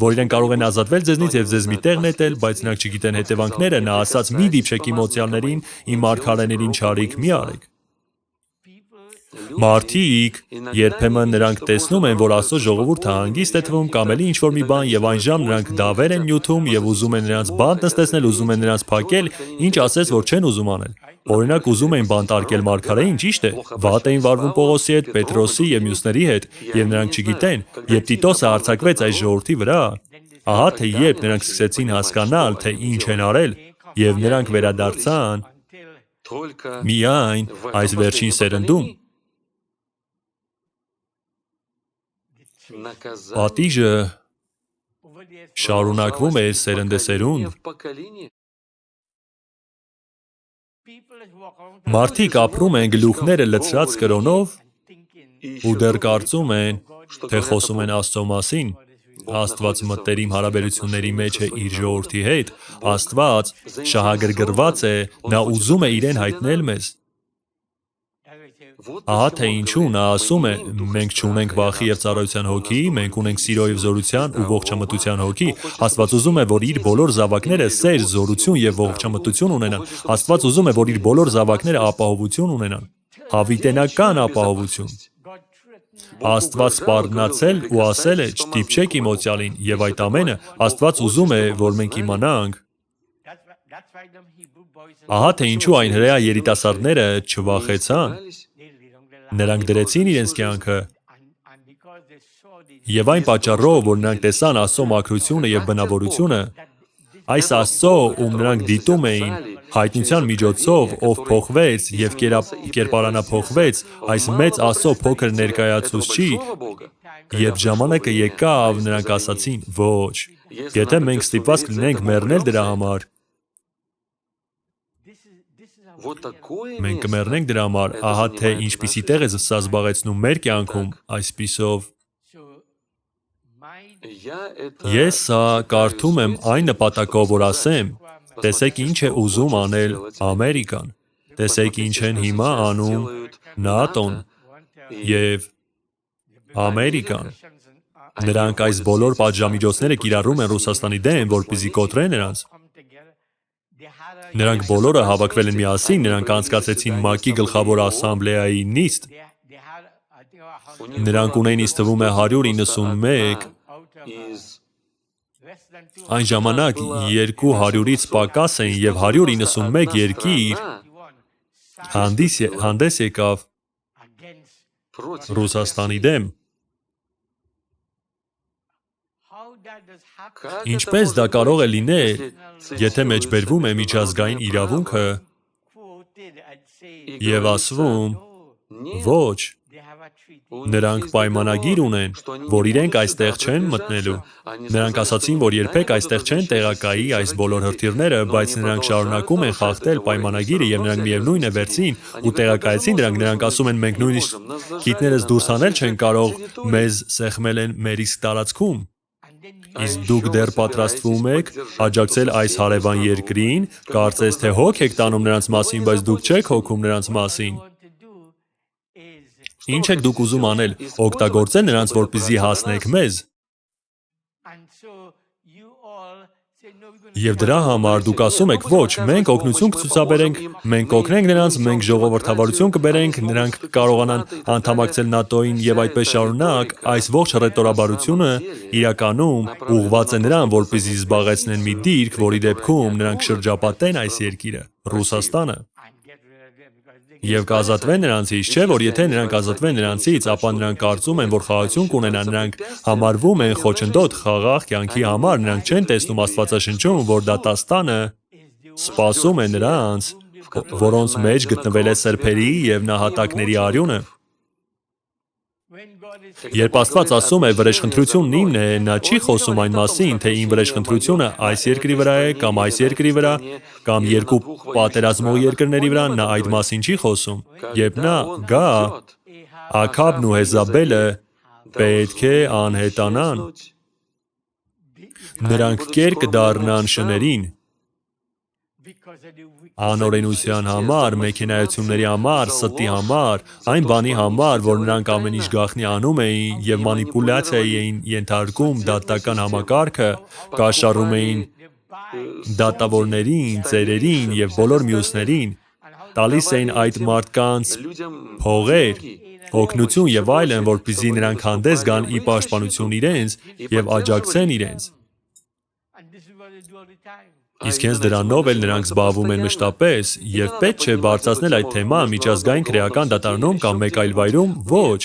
որ իրենք կարող են ազատվել ձեզնից և ձեզ մի տեղ նետել, բայց նրանք չգիտեն հետևանքները։ Նա ասաց. մի դիպչեք իմոցյալներին, իմ մարգարեներին չարիք մի արեք։ Մարդիկ երբեմն նրանք տեսնում են, որ Աստծո ժողովուրդը հանգիստ է թվում կամ էլի ինչ-որ մի բան, և այն ժամ նրանք դավեր են նյութում և ուզում են նրանց բանտ նստեցնել, ուզում են նրանց փակել, ինչ ասես, որ չեն ուզում անել։ Օրինակ, ուզում էին բանտարկել մարգարեին, ճիշտ է, վատ էին վարվում Պողոսի հետ, Պետրոսի և մյուսների հետ, և նրանք չգիտեն, երբ Տիտոսը հարձակվեց այս ժողովրդի վրա, ահա թե երբ նրանք սկսեցին հասկանալ, թե ինչ են արել, և նրանք վերադարձան միայն այս վերջին սերնդում։ Պատիժը շարունակվում է սերնդեսերունդ։ Մարդիկ ապրում են գլուխները լցրած կրոնով ու դեռ կարծում են, թե խոսում են Աստծո մասին։ Աստված մտերիմ հարաբերությունների մեջ է իր ժողովրդի հետ, Աստված շահագրգռված է, նա ուզում է իրեն հայտնել մեզ։ Ահա թե ինչու նա ասում է. մենք չունենք վախի և ծառայության հոգի, մենք ունենք սիրո և զորության ու ողջամտության հոգի։ Աստված ուզում է, որ իր բոլոր զավակները սեր, զորություն և ողջամտություն ունենան։ Աստված ուզում է, որ իր բոլոր զավակները ապահովություն ունենան, հավիտենական ապահովություն։ Աստված սպառնացել ու ասել է. չդիպչեք իմոցյալին, և այդ ամենը Աստված ուզում է, որ մենք իմանանք։ Ահա թե ինչու այն հրեա երիտասարդները չվախեցան։ Նրանք դրեցին իրենց կյանքը, և այն պատճառով, որ նրանք տեսան Աստծո մաքրությունը և բնավորությունը, այս Աստծո, ում նրանք դիտում էին, հայտնության միջոցով, ով փոխվեց և կերպարանափոխվեց, այս մեծ Աստծո փոքր ներկայացուցչի, երբ ժամանակը եկավ, նրանք ասացին. ոչ, եթե մենք ստիպված կլինենք մեռնել դրա համար, մենք կմեռնենք դրա համար, ահա թե ինչպիսի տեղ է սա զբաղեցնում մեր կյանքում, այսպիսով ես սա կարդում եմ այն նպատակով, որ ասեմ. տեսեք ինչ է ուզում անել Ամերիկան, տեսեք ինչ են հիմա անում ՆԱՏՕ-ն և Ամերիկան, Նրանք այս բոլոր պատժամիջոցները կիրառում են Ռուսաստանի դեմ, որպեսզի կոտրեն նրանց։ Նրանք բոլորը հավաքվել են միասին, նրանք անցկացրեցին ՄԱԿ-ի գլխավոր ասամբլեայի նիստ։ Նրանք ունեն ինձ թվում է 191, այն ժամանակ 200-ից պակաս էին և 191 երկիր հանդես եկավ Ռուսաստանի դեմ։ Ինչպես դա կարող է լինել, եթե մեջբերվում է միջազգային իրավունքը և ասվում, ոչ, նրանք պայմանագիր ունեն, որ իրենք այստեղ չեն մտնելու։ Նրանք ասացին, որ երբեք այստեղ չեն տեղակայի այս բոլոր հրթիռները, բայց նրանք շարունակում են խախտել պայմանագիրը և նրանք միևնույն է վերցին ու տեղակայեցին նրանք ասում են, մենք նույնիսկ քիթներս դուրս հանել չենք կարող, մեզ սեղմել են մեր իսկ տարածքում։ Իսկ դուք դեռ պատրաստվում եք աջակցել այս հարևան երկրին, կարծես թե հոգ եք տանում նրանց մասին, բայց դուք չեք հոգում նրանց մասին։ Ինչ եք դուք ուզում անել, օգտագործել նրանց, որպեսզի հասնեք մեզ։ Եվ դրա համար դուք ասում եք, ոչ, մենք օգնություն կցուցաբերենք, մենք կօգնենք նրանց, մենք ժողովրդավարություն կբերենք, նրանք կարողանան անդամակցել ՆԱՏՕ-ին եւ այդպես շարունակ, այս ողջ հռետորաբարությունը իրականում ուղղված է նրան, որպեսզի զբաղեցնեն մի դիրք, որի դեպքում նրանք շրջապատեն այս երկիրը, Ռուսաստանը։ Եվ կազատվեն նրանցից, չէ՞ որ եթե նրանք ազատվեն նրանցից, ապա նրանք կարծում են, որ խաղաղություն կունենան, նրանք համարվում են խոչընդոտ խաղաղ կյանքի համար, նրանք չեն տեսնում Աստվածաշնչում, որ դատաստանը սպասում է նրանց, որոնց մեջ գտնվել է սրբերի և նահատակների արյունը։ Երբ Աստված ասում է վրեժխնդրությունն իմն է, նա չի խոսում այն մասին, թե իմ վրեժխնդրությունը այս երկրի վրա է, կամ այս երկրի վրա, կամ երկու պատերազմող երկրների վրա, նա այդ մասին չի խոսում։ Երբ նա գա, Աքաբն ու Եզաբելը պետք է անհետանան։ Նրանք կեր կդառնան շներին։ Անօրենության համար, մեքենայությունների համար, ստի համար, այն բանի համար, որ նրանք ամեն ինչ գաղտնի անում էին և մանիպուլյացիայի էին ենթարկում դատական համակարգը, կաշառում էին դատավորներին, ծերերին և բոլոր մյուսներին, տալիս էին այդ մարդկանց փողեր, օգնություն և այլն, որպեսզի նրանք հանդես գան ի պաշտպանություն իրենց և աջակցեն իրենց։ Իսկ հենց դրանով էլ նրանք զբաղվում են մշտապես, և պետք չէ բարձրացնել այդ թեման միջազգային քրեական դատարանում կամ մեկ այլ վայրում, ոչ,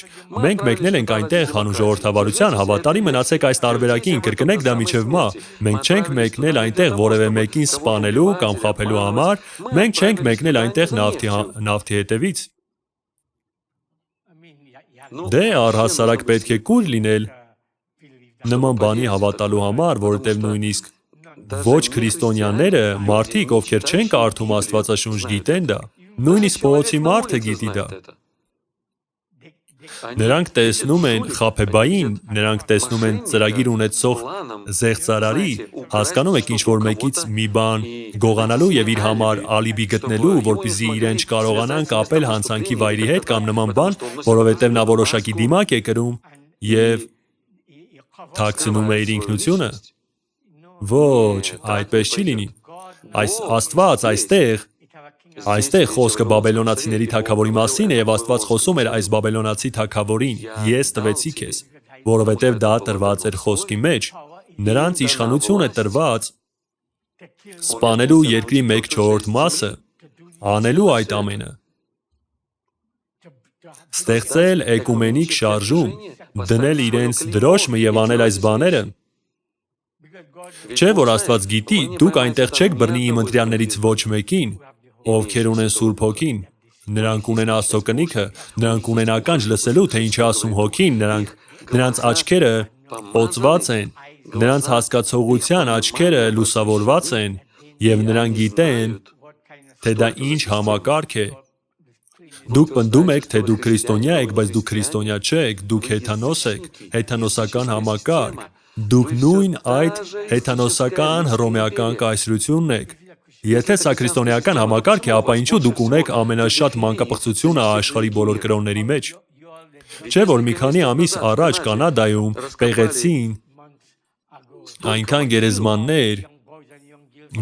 մենք մեկնել ենք այնտեղ հանուն ժողովրդավարության, հավատարիմ մնացեք այս տարբերակին, կրկնեք դա մինչև մահ, մենք չենք մեկնել այնտեղ որևէ մեկին սպանելու կամ խաբելու համար, մենք չենք մեկնել այնտեղ նավթի հետևից։ Դե առհասարակ պետք է կույր լինել նման բանի հավատալու համար, որովհետև նույնիսկ ոչ քրիստոնյաները, մարդիկ, ովքեր չեն կարդում Աստվածաշունչ, գիտեն դա, նույնիսկ փողոցի մարդը գիտի դա։ Նրանք տեսնում են խաբեբային, նրանք տեսնում են ծրագիր ունեցող զեղծարարի, հասկանում եք ինչ-որ մեկից մի բան գողանալու և իր համար ալիբի գտնելու, որպեսզի իրեն չկարողանան կապել հանցանքի վայրի հետ կամ նման բան, որովհետև նա որոշակի դիմակ է կրում և թաքցնում է իր ինքնությունը։ Ոչ, այդպես չի լինի։ Այս Աստված այստեղ խոսքը բաբելոնացիների թագավորի մասին է և Աստված խոսում էր այս բաբելոնացի թագավորին. ես տվեցի քեզ, որովհետև դա տրված էր խոսքի մեջ, նրանց իշխանություն է տրված սպանելու երկրի 1/4 մասը, անելու այդ ամենը, ստեղծել էկումենիկ շարժում, դնել իրենց դրոշմը և անել այս բաները։ Չէ՞ որ Աստված գիտի, դուք այնտեղ չեք բռնի իմ ընտրյալներից ոչ մեկին, ովքեր ունեն Սուրբ Հոգին, նրանք ունեն Աստծո կնիքը, նրանք ունեն ականջ լսելու, թե ինչ է ասում Հոգին, նրանց աչքերը օծված են, նրանց հասկացողության աչքերը լուսավորված են, և նրանք գիտեն, թե դա ինչ համակարգ է։ Դուք պնդում եք, թե դուք քրիստոնյա եք, բայց դուք քրիստոնյա չեք, դուք հեթանոս եք, հեթանոսական համակարգ, դուք նույն այդ հեթանոսական հռոմեական կայսրությունն եք։ Եթե սա քրիստոնեական համակարգ է, ապա ինչու դուք ունեք ամենաշատ մանկապղծությունը աշխարհի բոլոր կրոնների մեջ։ Չէ՞ որ մի քանի ամիս առաջ Կանադայում պեղեցին այնքան գերեզմաններ,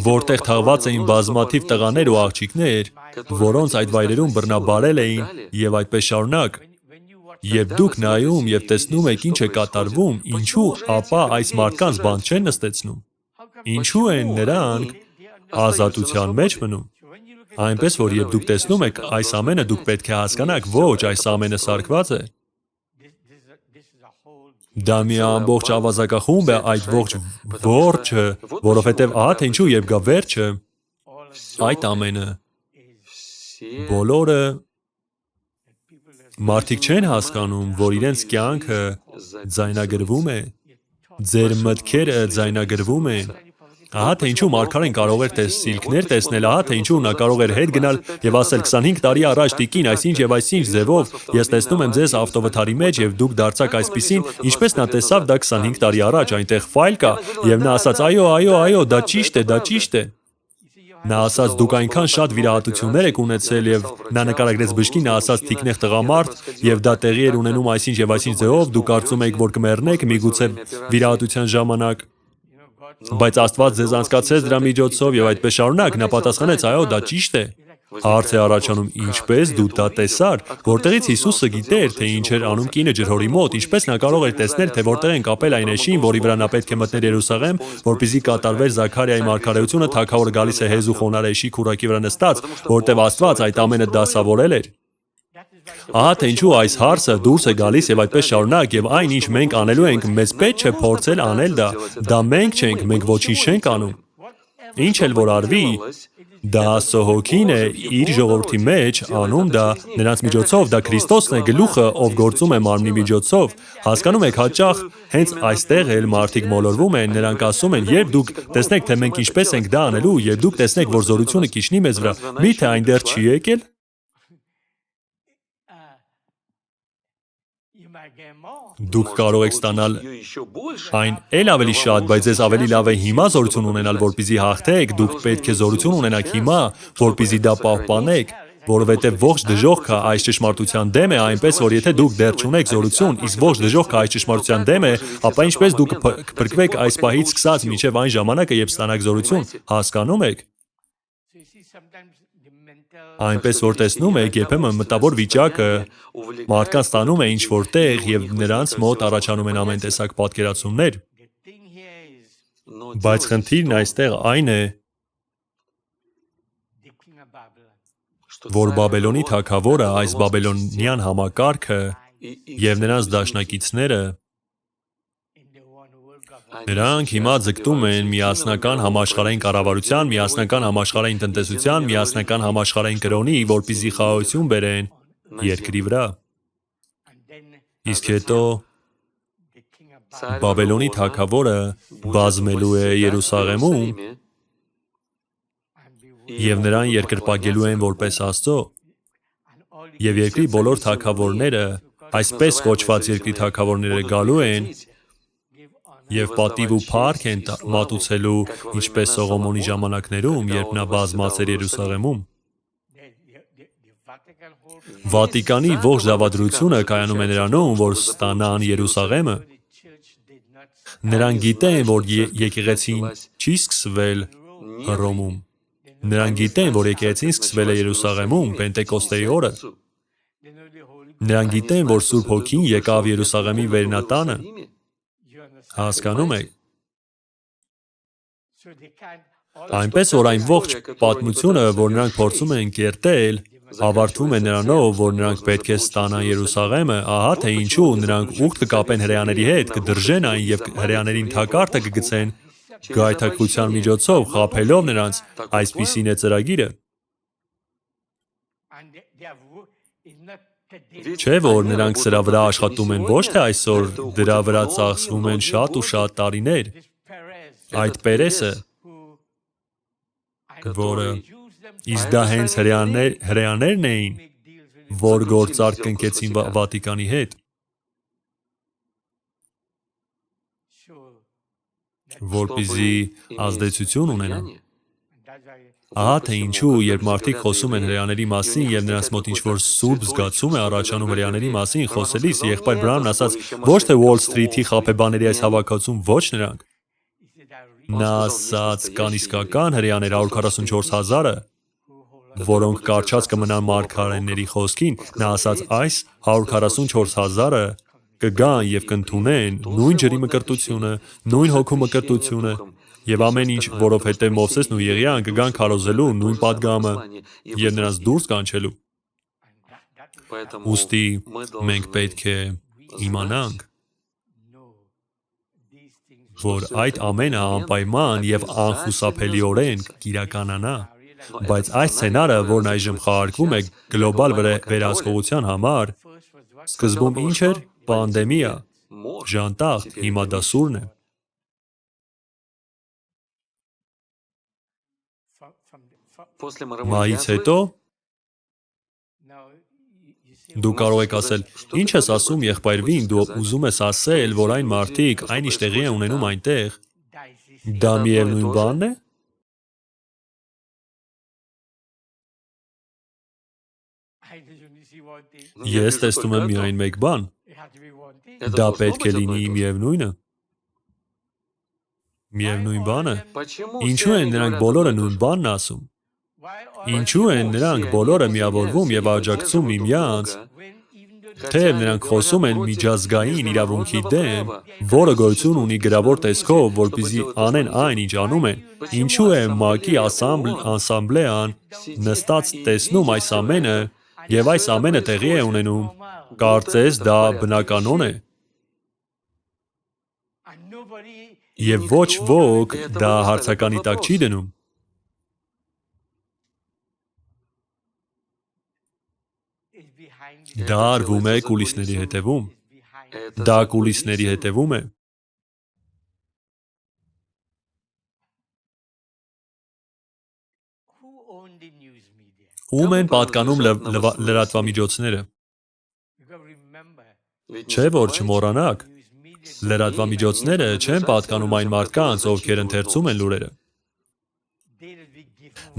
որտեղ թաղված էին բազմաթիվ տղաներ ու աղջիկներ, որոնց այդ վայրերում բռնաբարել էին եւ այդպես շարունակ։ Երբ դուք նայում եւ տեսնում եք ինչ է կատարվում, ինչու ապա այս մարդկանց բան չեն նստեցնում։ Ինչու են նրանք ազատության մեջ մնում։ Այնպես որ երբ դուք տեսնում եք այս ամենը, դուք պետք է հասկանաք, ոչ, այս ամենը սարքված է։ Դա մի ամբողջ ավազակախումբ է, այդ ողջ որջը, որովհետև ահա թե ինչու երբ գա վերջը, այդ ամենը, բոլորը մարդիկ չեն հասկանում, որ իրենց կյանքը ձայնագրվում է, ձեր մտքերը ձայնագրվում են, ահա թե ինչու Մարգարեն կարող էր սիլքներ տեսնել, ահա թե ինչու նա կարող էր հետ գնալ եւ ասել 25 տարի առաջ տիկին այսինչ եւ այսինչ ձևով ես տեսնում եմ ձեզ ավտովթարի մեջ եւ դուք դարձաք այսպիսին, ինչպես նա տեսավ դա 25 տարի առաջ, այնտեղ ֆայլ կա եւ նա ասաց այո, դա ճիշտ է, դա ճիշտ է։ Նա ասաց դուք այնքան շատ վիրահատություններ եք ունեցել եւ նա նկարագրեց բժշկին, նա ասաց թիկնեղ տղամարդ եւ դա տեղի էր ունենում այսինչ եւ այսինչ ձևով, դուք կարծում եք որ կմեռնեք միգուցե վիրահատության ժամանակ, բայց Աստված ձեզ անցկացրեց դրա միջոցով եւ այդպես շարունակ, նա պատասխանեց այո, դա ճիշտ է։ Հարց է առաջանում ինչպես դու դա տեսար, որտեղից Հիսուսը գիտեր, թե ինչ էր անում կինը ջրհորի մոտ, ինչպես նա կարող էր տեսնել, թե որտեղ են կապել այն էշին, որի վրա նա պետք է մտներ Երուսաղեմ, որպեսզի կատարվեր Զաքարիայի մարգարեությունը, թագավորը գալիս է հեզ ու խոնարհ էշի քուռակի վրա նստած, որտեղ Աստված այդ ամենը դասավորել էր։ Ահա թե ինչու այս հարցը դուրս է գալիս եւ այդպես շարունակ եւ այն ինչ մենք անելու ենք, մեզ պետք չէ փորձել անել դա մենք չենք, մենք ոչինչ չենք անում։ Ինչ էլ որ արվի, դա Աստծո հոգին է իր ժողովրդի մեջ անում դա, նրանց միջոցով դա Քրիստոսն է գլուխը, ով գործում է մարմնի միջոցով։ Հասկանում եք, հաճախ հենց այստեղ էլ մարդիկ մոլորվում են, նրանք ասում են, երբ դուք տեսնեք, թե մենք ինչպես ենք դա անելու, երբ դուք տեսնեք, որ զորությունը կիջնի մեզ վրա, միթե այն դեռ չի եկել։ Դուք կարող եք ստանալ այն էլ ավելի շատ, բայց ձեզ ավելի լավ է հիմա զորություն ունենալ, որպեսզի հաղթեք, դուք պետք է զորություն ունենաք հիմա, որպեսզի դա պահպանեք, որովհետև ողջ դժոխքը այս ճշմարտության դեմ է, այնպես որ եթե դուք դեռ չունեք զորություն, իսկ ողջ դժոխքը այս ճշմարտության դեմ է, ապա ինչպես դուք կփրկվեք այս պահից սկսած մինչև այն ժամանակը, երբ ստանաք զորություն, հասկանում եք։ Այնպես որ տեսնում եք, երբեմն մտավոր վիճակը մարդկանց ստանում է ինչ-որ տեղ եւ նրանց մոտ առաջանում են ամեն տեսակ պատկերացումներ։ Բայց խնդիրն այստեղ այն է, որ Բաբելոնի թագավորը, այս բաբելոնյան համակարգը եւ նրանց դաշնակիցները նրանք հիմա ձգտում են միասնական համաշխարհային կառավարության, միասնական համաշխարհային տնտեսության, միասնական համաշխարհային կրոնի, որպեսզի խաղաղություն բերեն երկրի վրա։ Իսկ հետո Բաբելոնի թագավորը բազմելու է Երուսաղեմում եւ նրան երկրպագելու են որպես Աստծո։ Եւ երկրի բոլոր թագավորները, այսպես կոչված երկրի թագավորները գալու են եւ պատիվ ու փառք են մատուցելու, ինչպես Սողոմոնի ժամանակներում, երբ նա բազմացեր Երուսաղեմում։ Վատիկանի ողջ զավադրությունը կայանում է նրանում, որ ստանան Երուսաղեմը։ Նրանք գիտեն, որ եկեղեցին չի սկսվել Հռոմում։ Նրանք գիտեն, որ եկեղեցին սկսվել է Երուսաղեմում Պենտեկոստեի օրը։ Նրանք գիտեն, որ Սուրբ Հոգին եկավ Երուսաղեմի վերնատանը։ Հասկանում եք։ Այնպես որ այն ողջ պատմությունը, որ նրանք փորձում են կերտել, ավարտվում է նրանով, որ նրանք պետք է ստանան Երուսաղեմը, ահա թե ինչու նրանք ուխտ կկապեն հրեաների հետ, կդրժեն այն եւ հրեաներին թակարդը կգցեն գայթակղության միջոցով, խաբելով նրանց, այսպիսին է ծրագիրը։ Չէ՞ որ նրանք սրա վրա աշխատում են ոչ թե այսօր, դրա վրա ծախսվում են շատ ու շատ տարիներ։ Այդ Պերեսը, որը իսկ դա հենց հրեաներն էին, որ գործարք կնքեցին Վատիկանի հետ, որպեսզի ազդեցություն ունենան։ Ահա թե ինչու, երբ մարդիկ խոսում են հրեաների մասին եւ նրանց մոտ ինչ-որ սուրբ զգացում է առաջանում հրեաների մասին խոսելիս, եղբայր Բրաունն ասաց, ոչ թե Wall Street-ի խաբեբաների այս հավաքածուն, ոչ նրանք։ Նա ասաց, կան իսկական հրեաներ 144,000-ը, որոնք կարճած կմնան մարգարեների խոսքին, նա ասաց, այս 144,000-ը կգան եւ կընդունեն նույն ջրի մկրտությունը, նույն հոգու մկրտությունը եւ ամեն ինչ, որովհետեւ Մովսեսն ու Եղիան կգան քարոզելու նույն падգամը եւ նրանց դուրս կանչելու։ Ուստի մենք պետք է իմանանք, որ այդ ամենը անպայման եւ անխուսափելիորեն կիրականանա, բայց այս սցենարը, որն այժմ խաղարկվում է գլոբալ վերահսկողության համար, սկզբում ինչ էր, պանդեմիա, ժանտախտ, հիմա դա սուրն է։ Մայից հետո դու կարող եք ասել, ինչ ես ասում եղբայրվին, դու ուզում ես ասել, որ այն մարդիկ, այն ինչ տեղի է ունենում այնտեղ, դա միևնույն բանն է։ Ես տեսնում եմ միայն մեկ բան, դա պետք է լինի միևնույնը։ Միևնույն բանը։ Ինչու են նրանք բոլորը նույն բանն ասում։ Ինչու են նրանք բոլորը միավորվում եւ աջակցում միմյանց, թեև նրանք խոսում են միջազգային իրավունքի դեմ, որը գոյություն ունի գրավոր տեսքով, որպեսզի անեն այն, ինչ անում են, ինչու է ՄԱԿ-ի ասամբլեան նստած տեսնում այս ամենը եւ այս ամենը տեղի է ունենում, կարծես դա բնականon է։ Եվ ոչ ոք դա հարցականի տակ չի դնում։ Դա արվում է կուլիսների հետևում։ Դա կուլիսների հետևում է։ Ում են պատկանում լրատվամիջոցները։ Չէ՞ որ չմոռանաք, լրատվամիջոցները չեն պատկանում այն մարդկանց, ովքեր ընթերցում են լուրերը։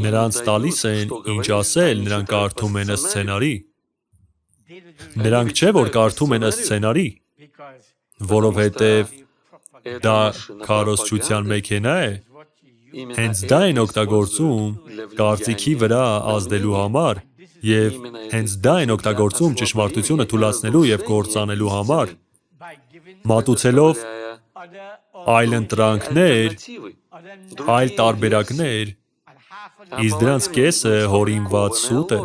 Նրանց տալիս են ինչ ասել, նրանք կարդում են ըստ սցենարի։ Նրանք չէ՞ որ կարդում են ըստ սցենարի, որովհետև դա քարոզչության մեքենա է, հենց դա են օգտագործում կարծիքի վրա ազդելու համար եւ հենց դա են օգտագործում ճշմարտությունը թուլացնելու եւ կործանելու համար, մատուցելով այլընտրանքներ, այլ տարբերակներ, իսկ դրանց կեսը հորինված սուտ է։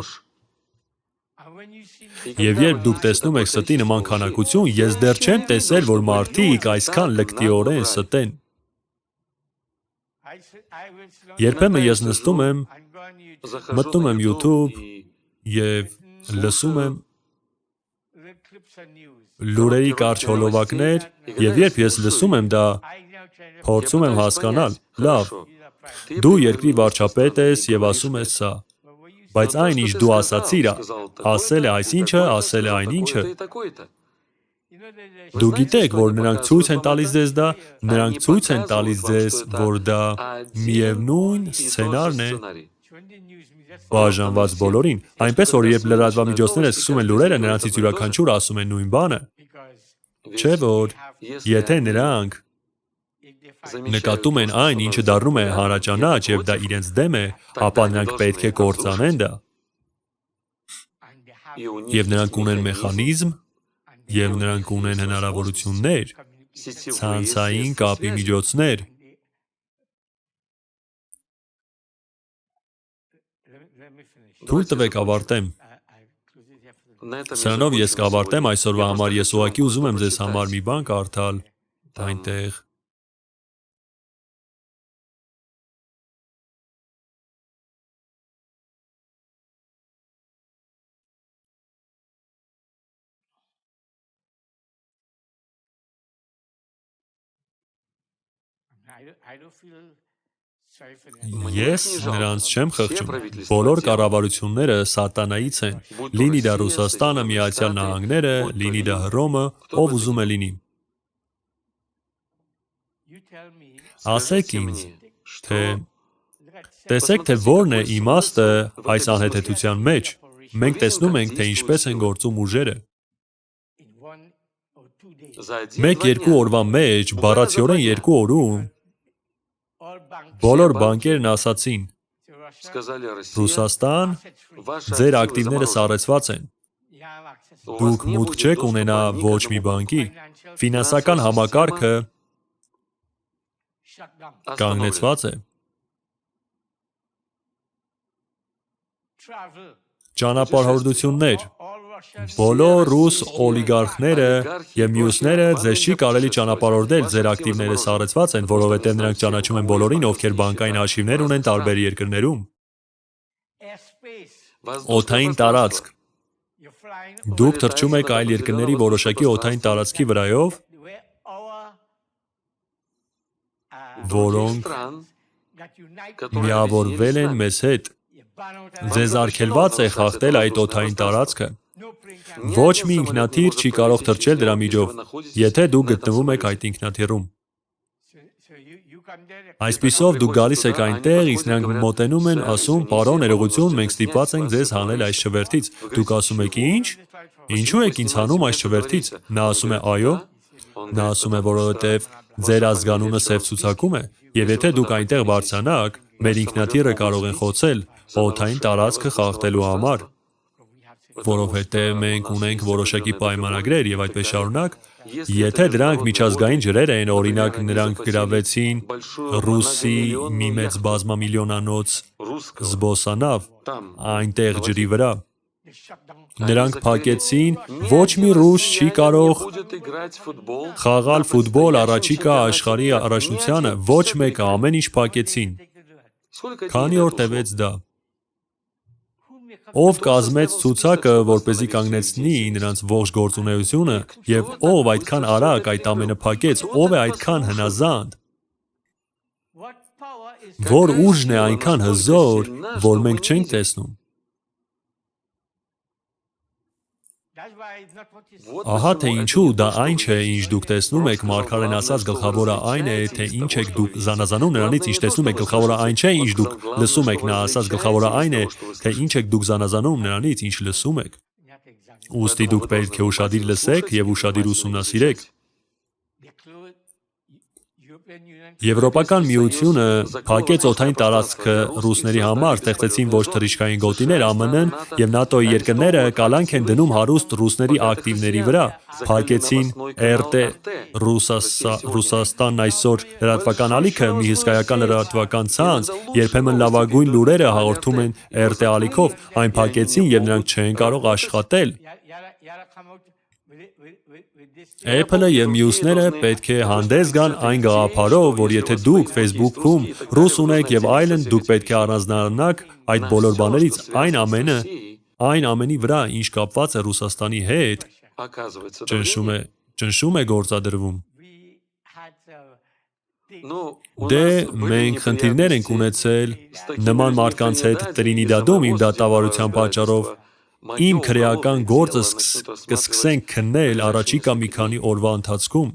Եվ երբ դուք տեսնում եք ստի նման քանակություն, ես դեռ չեմ տեսել, որ մարդիկ այսքան լկտիորեն ստեն։ Երբեմն ես նստում եմ, մտնում եմ YouTube եւ լսում եմ լուրերի կարճ հոլովակներ, եւ երբ ես լսում եմ դա, փորձում եմ հասկանալ, լավ, դու երկրի վարչապետ ես եւ ասում ես սա, բայց այն ինչ դու ասացիր, ասել է այսինչը, ասել է այնինչը։ Դու գիտեք, որ նրանք ցույց են տալիս ձեզ դա, նրանք ցույց են տալիս ձեզ, որ դա միևնույն սցենարն է, բաժանված բոլորին, այնպես որ երբ լրատվամիջոցները սկսում են լուրերը, նրանցից յուրաքանչյուրը ասում են նույն բանը։ Չէ՞ որ եթե նրանք նկատում են այն, ինչը դառնում է հանրաճանաչ եւ դա իրենց դեմ է, ապա նրանք պետք է կործանեն դա։ Եվ նրանք ունեն մեխանիզմ, եւ նրանք ունեն հնարավորություններ, ցանցային կապի միջոցներ։ Թույլ տվեք ավարտեմ։ Սրանով ես կավարտեմ այսօրվա համար, ես ուղղակի ուզում եմ ձեզ համար մի բան կարդալ այնտեղ։ Ես նրանց չեմ խղճում, բոլոր կառավարությունները սատանայից են, լինի դա Ռուսաստանը, Միացյալ Նահանգները, լինի դա Հռոմը, ով ուզում է լինի։ Ասեք ինձ, թե Տեսեք, թե որն է իմաստը այս անհեթեթության մեջ։ Մենք տեսնում ենք, թե ինչպես են գործում ուժերը։ Մեկ-երկու օրվա մեջ, բառացիորեն 2 օրում, բոլոր բանկերն ասացին. Ռուսաստան, ձեր ակտիվները սառեցված են։ Դուք մուտք չեք ունենա ոչ մի բանկի, ֆինանսական համակարգը կանգնեցված է։ Ճանապարհորդություններ։ Բոլոր ռուս օլիգարխները եւ մյուսները ձեզ չի կարելի ճանապարհորդել, ձեր ակտիվները սառեցված են, որովհետեւ նրանք ճանաչում են բոլորին, ովքեր բանկային հաշիվներ ունեն տարբեր երկրներում։ Օդային տարածք։ Դուք թռչում եք այլ երկրների որոշակի օդային տարածքի վրայով, որոնք միավորվել են մեզ հետ։ Ձեզ արգելված է խախտել այդ օդային տարածքը։ Ոչ մի ինքնաթիռ չի կարող թռչել դրա միջով, եթե դուք գտնվում եք այդ ինքնաթիռում։ Այսպիսով դուք գալիս եք այնտեղ, իսկ նրանք մոտենում են, ասում, պարոն, ներողություն, մենք ստիպված ենք ձեզ հանել այս չվերթից։ Դուք ասում եք, ի՞նչ։ Ինչու եք ինձ հանում այս չվերթից։ Նա ասում է, այո։ Նա ասում է, որովհետև ձեր ազգանունը սև ցուցակում է, եւ եթե դուք այնտեղ բարձրանաք, մեր ինքնաթիռը կարող են խոցել օդային տարածքը խախտելու համար, որովհետև մենք ունենք որոշակի պայմանագրեր եւ այդպես շարունակ, եթե դրանք միջազգային ջրեր են, օրինակ նրանք գրավեցին ռուսի մի մեծ բազմամիլիոնանոց զբոսանավ այնտեղ ջրի վրա, նրանք փակեցին, ոչ մի ռուս չի կարող խաղալ ֆուտբոլ առաջիկա աշխարհի առաջնությանը, ոչ մեկը, ամեն ինչ փակեցին։ Քանի օր տևեց դա։ Ով կազմեց ցուցակը, որպեսզի կանգնեցնի նրանց ողջ գործունեությունը, եւ ով այդքան արագ այդ ամենը փակեց, ով է այդքան հնազանդ, որ ուժն է այնքան հզոր, որ մենք չենք տեսնում։ Ահա թե ինչու դա այն չէ, ինչ դուք տեսնում եք, մարգարեն ասաց, գլխավորը այն է, թե ինչ եք դուք զանազանում նրանից, ինչ տեսնում եք, գլխավորը այն չէ, ինչ դուք լսում եք, նա ասաց, գլխավորը այն է, թե ինչ եք դուք զանազանում նրանից, ինչ լսում եք։ Ուստի դուք պետք է ուշադիր լսեք եւ ուշադիր ուսումնասիրեք։ Եվրոպական միությունը փակեց օդային տարածքը ռուսների համար, ստեղծեցին ոչ թռիչքային գոտիներ, ԱՄՆ-ն եւ ՆԱՏՕ-ի երկրները կալանք են դնում հարուստ ռուսների ակտիվների վրա, փակեցին RT Ռուսաստանն այսօր լրատվական ալիքը, մի հսկայական լրատվական ցանց, երբեմն լավագույն լուրերը հաղորդում են RT ալիքով, այն փակեցին եւ նրանք չեն կարող աշխատել։ Apple-ը եւ մյուսները պետք է հանդես գան այն գաղափարով, որ եթե դուք Facebook-ում ռուս ունեք եւ այլն, դուք պետք է առանձնանաք այդ բոլոր բաներից, այն ամենի վրա, ինչ կապված է Ռուսաստանի հետ, ճնշում է գործադրվում։ Դե մենք խնդիրներ ենք ունեցել նման մարդկանց հետ Տրինիդադում իմ դատավարության պատճառով։ Իմ քրեական գործը կսկսենք քննել առաջիկա մի քանի օրվա ընթացքում։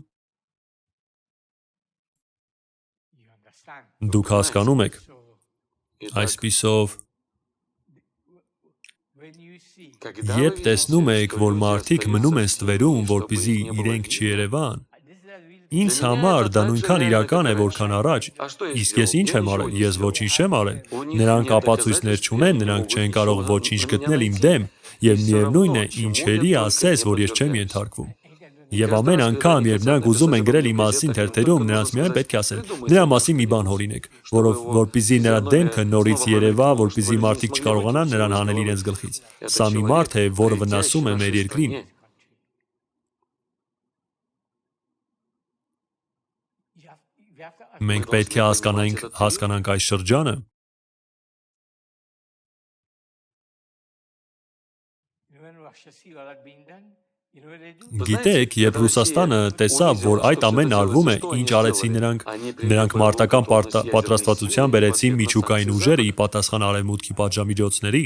Դուք հասկանում եք։ Այսպիսով, երբ տեսնում եք, որ մարդիկ մնում են ստվերում, որպեսզի իրենք չերևան, ինձ համար դա նույնքան իրական է, որքան առաջ, իսկ ես ինչ եմ արել, ես ոչինչ չեմ արել, նրանք ապացույցներ չունեն, նրանք չեն կարող ոչինչ գտնել իմ դեմ, եւ միևնույն է, ինչերի ասես, որ ես չեմ ենթարկվում։ Եվ ամեն անգամ, երբ նրանք ուզում են գրել իմ մասին թերթերում, նրանց միայն պետք է ասել, նրա մասին մի բան հորինեք, որպեսզի նրա դեմքը նորից երևա, որպեսզի մարդիկ չկարողանան նրան հանել իրենց գլխից։ Սա մի մարդ է, որը վնասում է մեր երկրին։ Մենք պետք է հասկանանք այս շրջանը։ Գիտեք, երբ Ռուսաստանը տեսավ, որ այդ ամենն արվում է, ինչ արեցին նրանք մարտական պատրաստվածության բերեցին միջուկային ուժերը ի պատասխան արևմուտքի պատժամիջոցների։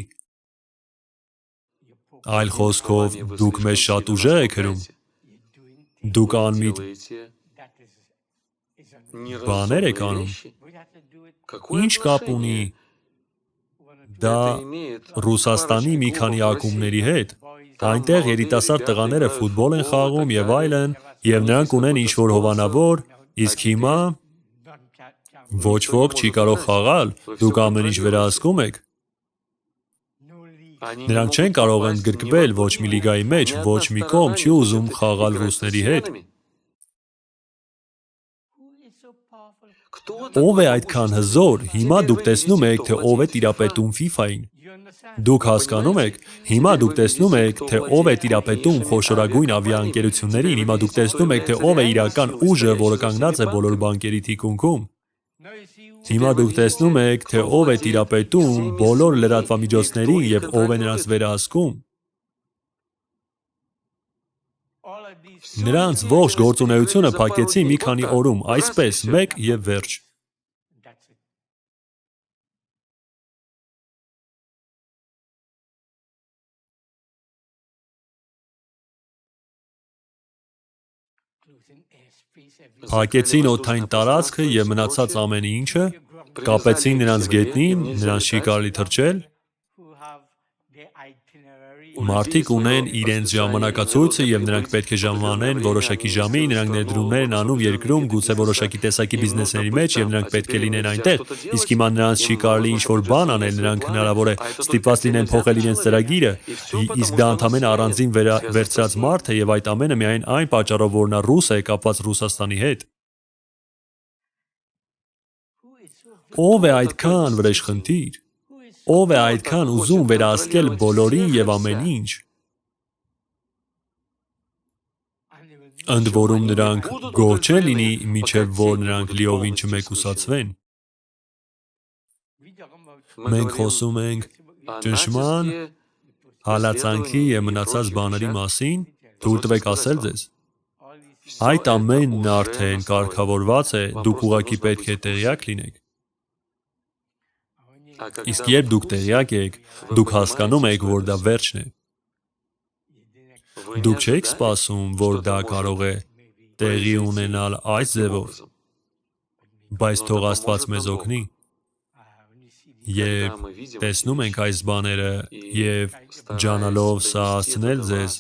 Այլ խոսքով, դուք մեզ շատ ուժեղ եք հրում։ Դուք անմիտ բաներ եք անում։ Ինչ կապ ունի Դա Ռուսաստանի մի քանի ակումբների հետ։ Այնտեղ երիտասարդ տղաները ֆուտբոլ են խաղում եւ այլն, եւ նրանք ունեն ինչ-որ հովանավոր, իսկ հիմա ոչ ոք չի կարող խաղալ, դուք ամեն ինչ վերահսկում եք։ Նրանք չեն կարող ընդգրկվել ոչ մի լիգայի մեջ, ոչ մի կողմ չի ուզում խաղալ ռուսների հետ։ Ով է այդքան հզոր, հիմա դուք տեսնում եք, թե ով է տիրապետում FIFA-ին։ Դուք հասկանում եք, հիմա դուք տեսնում եք, թե ով է տիրապետում խոշորագույն ավիաընկերություններին, հիմա դուք տեսնում եք, թե ով է իրական ուժը, որը կանգնած է բոլոր բանկերի թիկունքում։ Հիմա դուք տեսնում եք, թե ով է տիրապետում բոլոր լրատվամիջոցներին եւ ով է նրանց վերահսկում։ Նրանց ողջ գործունեությունը փակեցի մի քանի օրում, այսպես, մեկ եւ վերջ։ Հակեցին օդային տարածքը եւ մնացած ամեն ինչը, կապեցին նրանց գետնին, նրանց չի կարելի թռչել։ Մարդիկ ունեն իրենց ժամանակացույցը եւ նրանք պետք է ժամանեն որոշակի ժամի, նրանք ներդրումներ են անում երկրում, գուցե որոշակի տեսակի բիզնեսների մեջ եւ նրանք պետք է լինեն այնտեղ, իսկ հիմա նրանց չի կարելի ինչ-որ բան անել, նրանք հնարավոր է ստիպված լինեն փոխել իրենց ծրագիրը, իսկ դա ընդամենը առանձին վերցրած մարդ է եւ այդ ամենը միայն այն պատճառով, որ նա ռուս է, կապված Ռուսաստանի հետ։ Ով է այդքան վրեժխնդիր։ Ով է այդքան ուզում վերահսկել բոլորին եւ ամեն ինչ։ Ընդ որում նրանք գոհ չեն լինի, մինչև որ նրանք լիովին չմեկուսացվեն։ Մենք խոսում ենք ճնշման, հալածանքի եւ մնացած բաների մասին, թույլ տվեք ասել ձեզ։ Այդ ամենն արդեն կարգավորված է, դուք ուղղակի պետք է տեղյակ լինեք։ Իսկ երբ դուք տեղյակ եք, դուք հասկանում եք, որ դա վերջն է։ Դուք չեք սպասում, որ դա կարող է տեղի ունենալ այս ձևով, բայց թող Աստված մեզ օգնի։ Երբ տեսնում ենք այս բաները եւ ջանալով սա հասցնել ձեզ,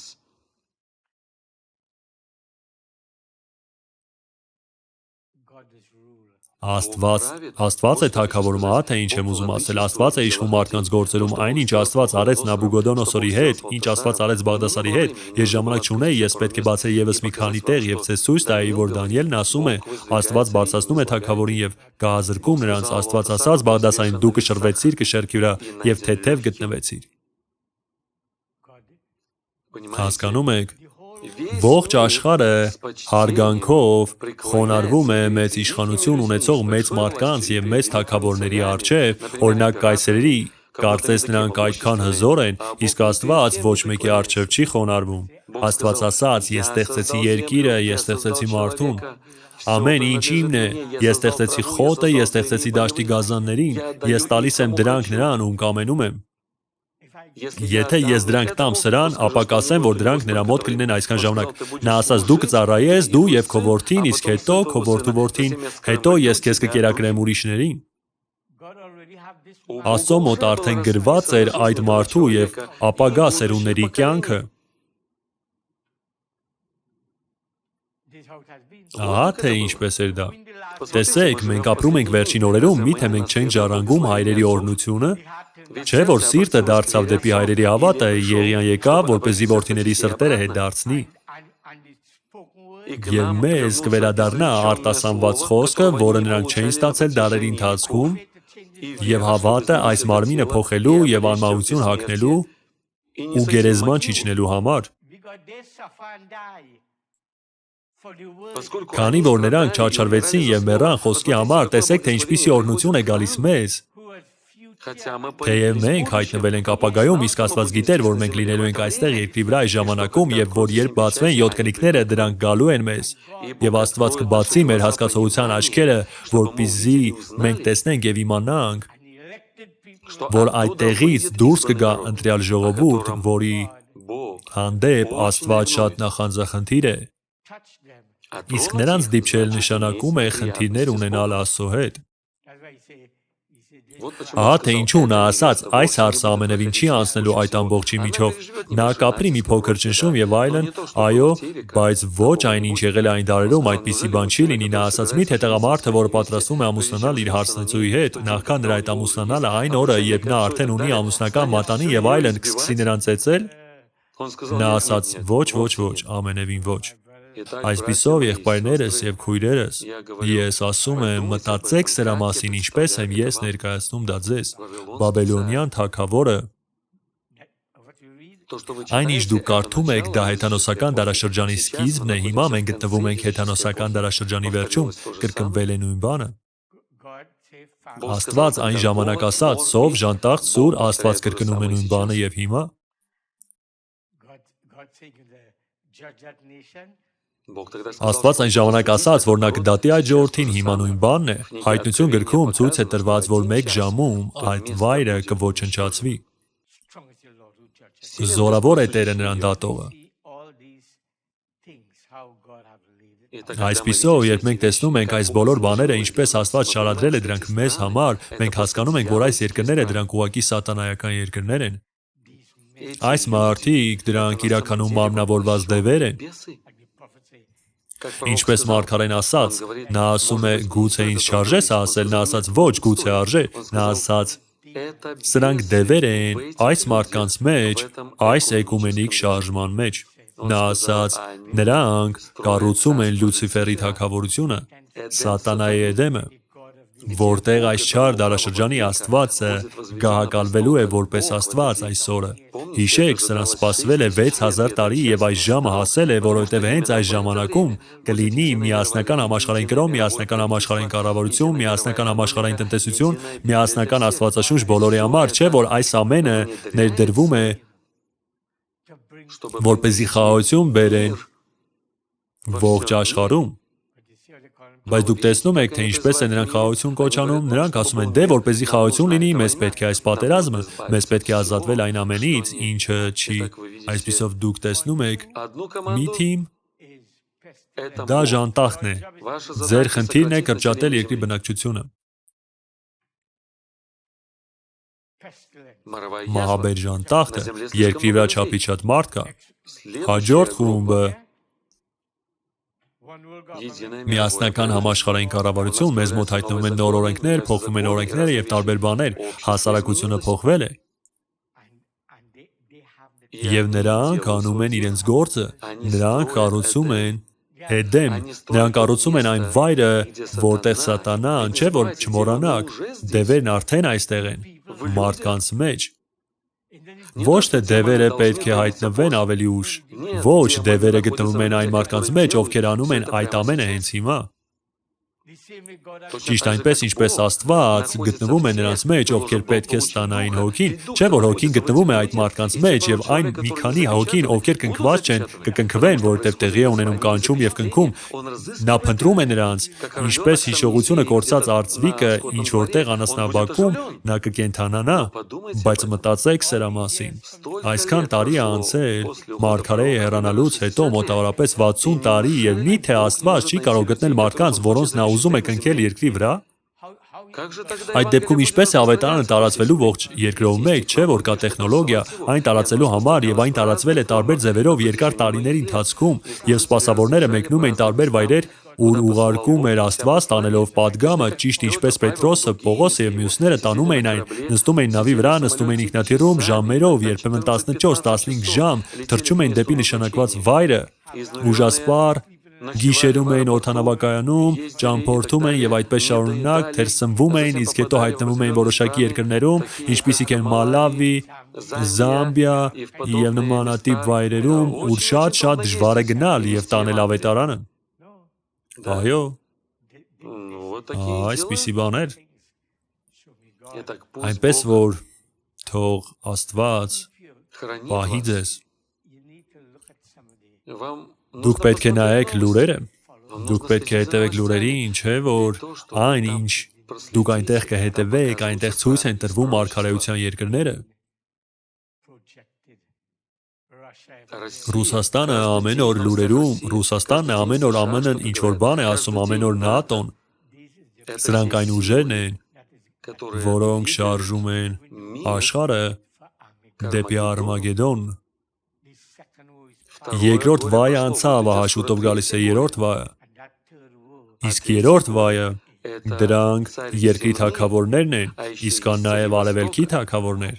Աստված է թագավորում, ահա թե ինչ եմ ուզում ասել, Աստված է իշխում մարդկանց գործերում, այնինչ Աստված արեց Նաբուգոդոնոսորի հետ, ինչ Աստված արեց Բաղդասարի հետ, ես ժամանակ չունեի, ես պետք է բացեի եւս մի քանի տեղ եւ ցես ցույց տայի, որ Դանիելն ասում է, Աստված բարձրացնում է թագավորին եւ կհազրկում նրանց, Աստված ասաց Բաղդասարին, դու կշռվեցիր կշեռքի վրա եւ թեթև գտնվեցիր։ Հասկանում եք, ողջ աշխարհը հարգանքով խոնարհվում է մեծ իշխանություն ունեցող մեծ մարդկանց եւ մեծ թագավորների առջեւ, օրինակ կայսերերի, կարծես նրանք այդքան հզոր են, իսկ Աստված ոչ մեկի առջեւ չի խոնարհվում։ Աստված ասաց. ես ստեղծեցի երկիրը, ես ստեղծեցի մարդուն։ Ամեն ինչ իմն է, ես ստեղծեցի խոտը, ես ստեղծեցի դաշտի գազաններին, ես տալիս եմ դրանք նրան, ում կամենում եմ։ Եթե ես դրանք տամ սրան, ապա կասեմ, որ դրանք նրա մոտ կլինեն այսքան ժամանակ։ Նա ասաց, դու կծառայես, դու եւ քո որդին, իսկ հետո քո որդու որդին, հետո ես քեզ կկերակրեմ ուրիշներին։ Աստծո մոտ արդեն գրված էր այդ մարդու եւ ապագա սերունդների կյանքը։ Ահա թե ինչպես էր դա։ Տեսեք, մենք ապրում ենք վերջին օրերում, միթե մենք չենք ժառանգում հայրերի օրհնությունը։ Չէ՞ որ սիրտը դարձավ դեպի հայրերի հավատը, Եղիան եկավ, որպեսզի որդիների սրտերը հետ դարձնի։ Եվ մեզ կվերադառնա արտասանված խոսքը, որը նրանք չէին ստացել դարերի ընթացքում, եւ հավատը այս մարմինը փոխելու եւ անմահություն հագնելու ու գերեզման չիջնելու համար։ Քանի որ նրանք չարչարվեցին եւ մեռան խոսքի համար, տեսեք, թե ինչպիսի օրհնություն է գալիս մեզ։ Թեև մենք հայտնվել ենք ապագայում, իսկ Աստված գիտեր, որ մենք լինելու ենք այստեղ երկրի վրա այս ժամանակում, եւ որ երբ բացվեն 7 կնիկները, դրանք գալու են մեզ, եւ Աստված կբացի մեր հասկացողության աչքերը, որպեսզի մենք տեսնենք եւ իմանանք, որ այդտեղից դուրս կգա ընտրյալ ժողովուրդ, որի հանդեպ Աստված շատ նախանձախնդիր է, իսկ նրանց դիպչել նշանակում է խնդիրներ ունենալ Աստծո հետ։ Ահա թե ինչու նա ասաց, այս հարցը ամենևին չի անցնելու այդ ամբողջի միջով։ Նա կապրի մի փոքր ճնշում եւ այլն, այո, բայց ոչ այնինչ եղել է այն դարերում, այդպիսի բան չի լինի։ Նա ասաց, միթե տղամարդը, որը պատրաստվում է ամուսնանալ իր հարսնացուի հետ, նախքան նրա այդ ամուսնանալը այն օրը, երբ նա արդեն ունի ամուսնական մատանի եւ այլն, կսկսի նրան ծեծել։ Նա ասաց, ոչ, ամենևին ոչ։ Այսպիսով, եղբայրներս եւ քույրերս, ես ասում եմ, մտածեք սրա մասին, ինչպես եմ ես ներկայացնում դա ձեզ։ Բաբելոնյան թագավորը, այն ինչ դուք կարդում եք, դա հեթանոսական դարաշրջանի սկիզբն է, հիմա մենք գտնվում ենք հեթանոսական դարաշրջանի վերջում, կրկնվել է նույն բանը։ Աստված այն ժամանակ ասաց, սով, ժանտախտ, սուր, Աստված կրկնում է նույն բանը եւ հիմա։ Աստված այն ժամանակ ասաց, որ նա կդատի այդ ժողովրդին, հիմա նույն բանն է։ Հայտնություն գրքում ցույց է տրված, որ 1 ժամում այդ վայրը կոչնչացվի։ Զորավոր է Տերը նրան դատողը։ Այսպիսով, երբ մենք տեսնում ենք այս բոլոր բաները, ինչպես Աստված շարադրել է դրանք մեզ համար, մենք հասկանում ենք, որ այս երկրները դրանք ուղղակի սատանայական երկրներ են։ Այս մարդիկ դրանք իրականում մարմնավորված դևեր են։ Ինչպես Մարգարեն ասաց, նա ասում է, գուցե ինձ չարժես ասել, նա ասաց, ոչ, գուցե արժե, նա ասաց, սրանք դևեր են այս մարդկանց մեջ, այս էկումենիկ շարժման մեջ։ Նա ասաց, նրանք կառուցում են Լուցիֆերի թագավորությունը, Սատանայի Էդեմը, որտեղ այս չար դարաշրջանի Աստվածը գահակալվելու է որպես Աստված այսօրը։ Հիշեք, սրան սպասվել է 6000 տարի եւ այս ժամը հասել է, որովհետեւ հենց այս ժամանակում կլինի միասնական համաշխարհային կրոն, միասնական համաշխարհային կառավարություն, միասնական համաշխարհային տնտեսություն, միասնական Աստվածաշունչ բոլորի համար, չէ՞ որ այս ամենը ներդրվում է որպեսզի խաղաղություն բերեն ողջ աշխարհում։ Բայց դուք տեսնում եք, թե ինչպես է նրանք խաղաղություն կոչանում, նրանք ասում են, դե որպեսզի խաղաղություն լինի, մեզ պետք է այս պատերազմը, մեզ պետք է ազատվել այն ամենից, ինչը չի։ Այսպիսով դուք տեսնում եք, մի թիմ, դա ժանտախտն է։ Ձեր խնդիրն է կրճատել երկրի բնակչությունը։ Մահաբեր ժանտախտը, երկրի վրա չափից շատ մարդ կա։ Հաջորդ խումբը միասնական համաշխարհային կառավարություն, մեզ մոտ հայտնվում են նոր օրենքներ, փոխվում են օրենքները եւ տարբեր բաներ, հասարակությունը փոխվել է։ Եվ նրանք անում են իրենց գործը, նրանք կառուցում են Էդեմ, նրանք կառուցում են այն վայրը, որտեղ Սատանան, չէ՞ որ չմոռանաք, դևերն արդեն այստեղ են, մարդկանց մեջ։ Ոչ թե դևերը պետք է հայտնվեն ավելի ուշ, ոչ, դևերը գտնվում են այն մարդկանց մեջ, ովքեր անում են այդ ամենը հենց հիմա։ Ճիշտ այնպես, ինչպես Աստված գտնվում է նրանց մեջ, ովքեր պետք է ստանային հոգին, չէ՞ որ հոգին գտնվում է այդ մարդկանց մեջ եւ այն մի քանի հոգին, ովքեր կնքված չեն, կկնքվեն, որովհետեւ տեղի է ունենում կանչում եւ կնքում։ Նա փնտրում է նրանց, ինչպես հիշողությունը կորցած արծվիկը, ինչ որտեղ անասնաբակում, նա կկենթանանա, բայց մտածեք սրա մասին։ Այսքան տարի է անցել, Մարգարեի հեռանալուց հետո մոտավորապես 60 տարի եւ միթե Աստված չի կարող գտնել մարդկանց, որոնց նա ուզում է կնքել երկրի վրա։ Այդ դեպքում ինչպես է ավետարանը տարածվելու ողջ երկրով մեկ, չէ՞ որ կա տեխնոլոգիա, այն տարածելու համար եւ այն տարածվել է տարբեր ձևերով երկար տարիների ընթացքում եւ սպասավորները մեկնում են տարբեր վայրեր, ուր ուղարկում էր Աստված տանելով պատգամը, ճիշտ ինչպես Պետրոսը, Պողոսը եւ մյուսները տանում էին այն, նստում էին նավի վրա, նստում էին ինքնաթիռում ժամերով, երբեմն 14-15 ժամ, թռչում էին դեպի նշանակված վայրը, ուժասպառ, գիշերում էին օդանավակայանում, ճամփորդում էին եւ այդպես շարունակ, թեր սնվում էին, իսկ հետո հայտնվում էին որոշակի երկրներում, ինչպիսիք են Մալավի, Զամբիա եւ նմանատիպ վայրերում, ուր շատ դժվար է գնալ եւ տանել ավետարանը։ Այո, այսպիսի բաներ։ Այնպես որ թող Աստված պահի ձեզ։ Դուք պետք է նայեք լուրերը, դուք պետք է հետևեք լուրերին, չէ՞ որ այն ինչ դուք այնտեղ կհետևեք, այնտեղ ցույց են տրվում արքայության երկրները։ Ռուսաստանը ամեն օր լուրերում, Ռուսաստանն է ամեն օր ԱՄՆ-ն ինչ որ բան է ասում, ամեն օր ՆԱՏՕ-ն։ Սրանք այն ուժերն են, որոնք շարժում են աշխարհը դեպի Արմագեդոն։ Երկրորդ վայը անցավ, ահա շուտով գալիս է երրորդ վայը։ Իսկ երրորդ վայը դրանք երկրի թագավորներն են, իսկ կան նաև արևելքի թագավորներ։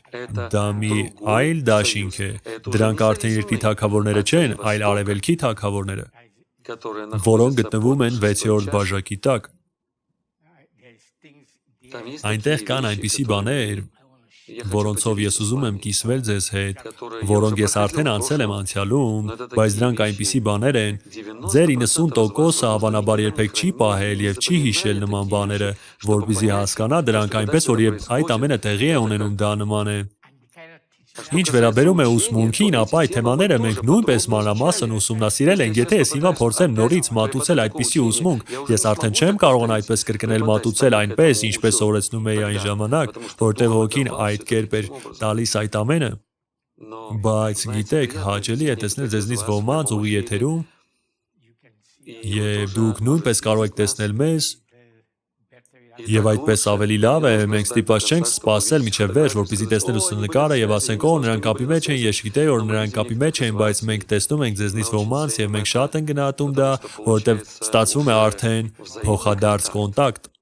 Դա մի այլ դաշինք է։ Դրանք արդեն երկրի թագավորները չեն, այլ արևելքի թագավորները, որոնք գտնվում են 6-րդ բաժակի տակ։ Այնտեղ կան այնպիսի բաներ, որոնցով ես ուզում եմ կիսվել ձեզ հետ, որոնք ես արդեն անցել եմ անցյալում, բայց դրանք այնպիսի բաներ են, ձեր 90%-ը հավանաբար երբեք չի պահել եւ չի հիշել նման բաները, որպեսզի հասկանա դրանք, այնպես որ երբ այդ ամենը տեղի է ունենում, դա նման է։ Ինչ վերաբերում է ուսմունքին, ապա այդ թեմաները մենք նույնպես մանրամասն ուսումնասիրել ենք, եթե ես հիմա փորձեմ նորից մատուցել այդպիսի ուսմունք, ես արդեն չեմ կարողանա այդպես կրկնել մատուցել այնպես, ինչպես սովորեցնում էի այն ժամանակ, որտեղ հոգին այդ կերպ էր տալիս այդ ամենը։ Բայց գիտեք, հաճելի է տեսնել ձեզնից ոմանց ուղի եթերում, եւ դուք նույնպես կարող եք տեսնել մեզ, եւ այդպես ավելի լավ է, մենք ստիպված չենք սպասել մինչև վերջ, որպեսզի տեսնել ուսումնկարը եւ ասենք, օ, նրանք կապի մեջ են, ես գիտեի, որ նրանք կապի մեջ են, բայց մենք տեսնում ենք ձեզնից ոմանց եւ մենք շատ ենք գնահատում դա, որովհետեւ ստացվում է արդեն փոխադարձ կոնտակտ։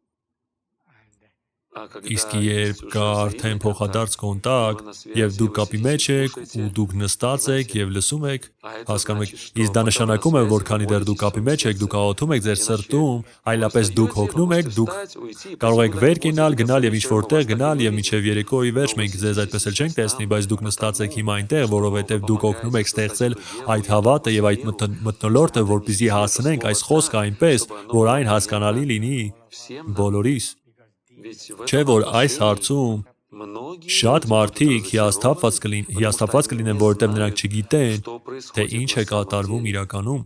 Իսկ երբ կա արդեն փոխադարձ կոնտակտ եւ դուք կապի մեջ եք ու դուք նստած եք եւ լսում եք, հասկանում եք, իսկ դա նշանակում է, որ քանի դեռ դուք կապի մեջ եք, դուք աղոթում եք ձեր սրտում, այլապես դուք հոգնում եք, դուք կարող եք վեր կենալ, գնալ եւ ինչ որտեղ գնալ եւ մինչեւ երեկոյի վերջ մենք ձեզ այդպես էլ չենք տեսնի, բայց դուք նստած եք հիմա այնտեղ, որովհետեւ դուք օգնում եք ստեղծել այդ հավատը եւ այդ մթնոլորտը, որպեսզի հասնենք այս խոսքը այնպես, որ այն հասկանալի լինի բոլորիս։ Չէ՞ որ այս հարցում շատ մարդիկ հիասթափված կլինեն, որովհետև նրանք չգիտեն, թե ինչ է կատարվում իրականում։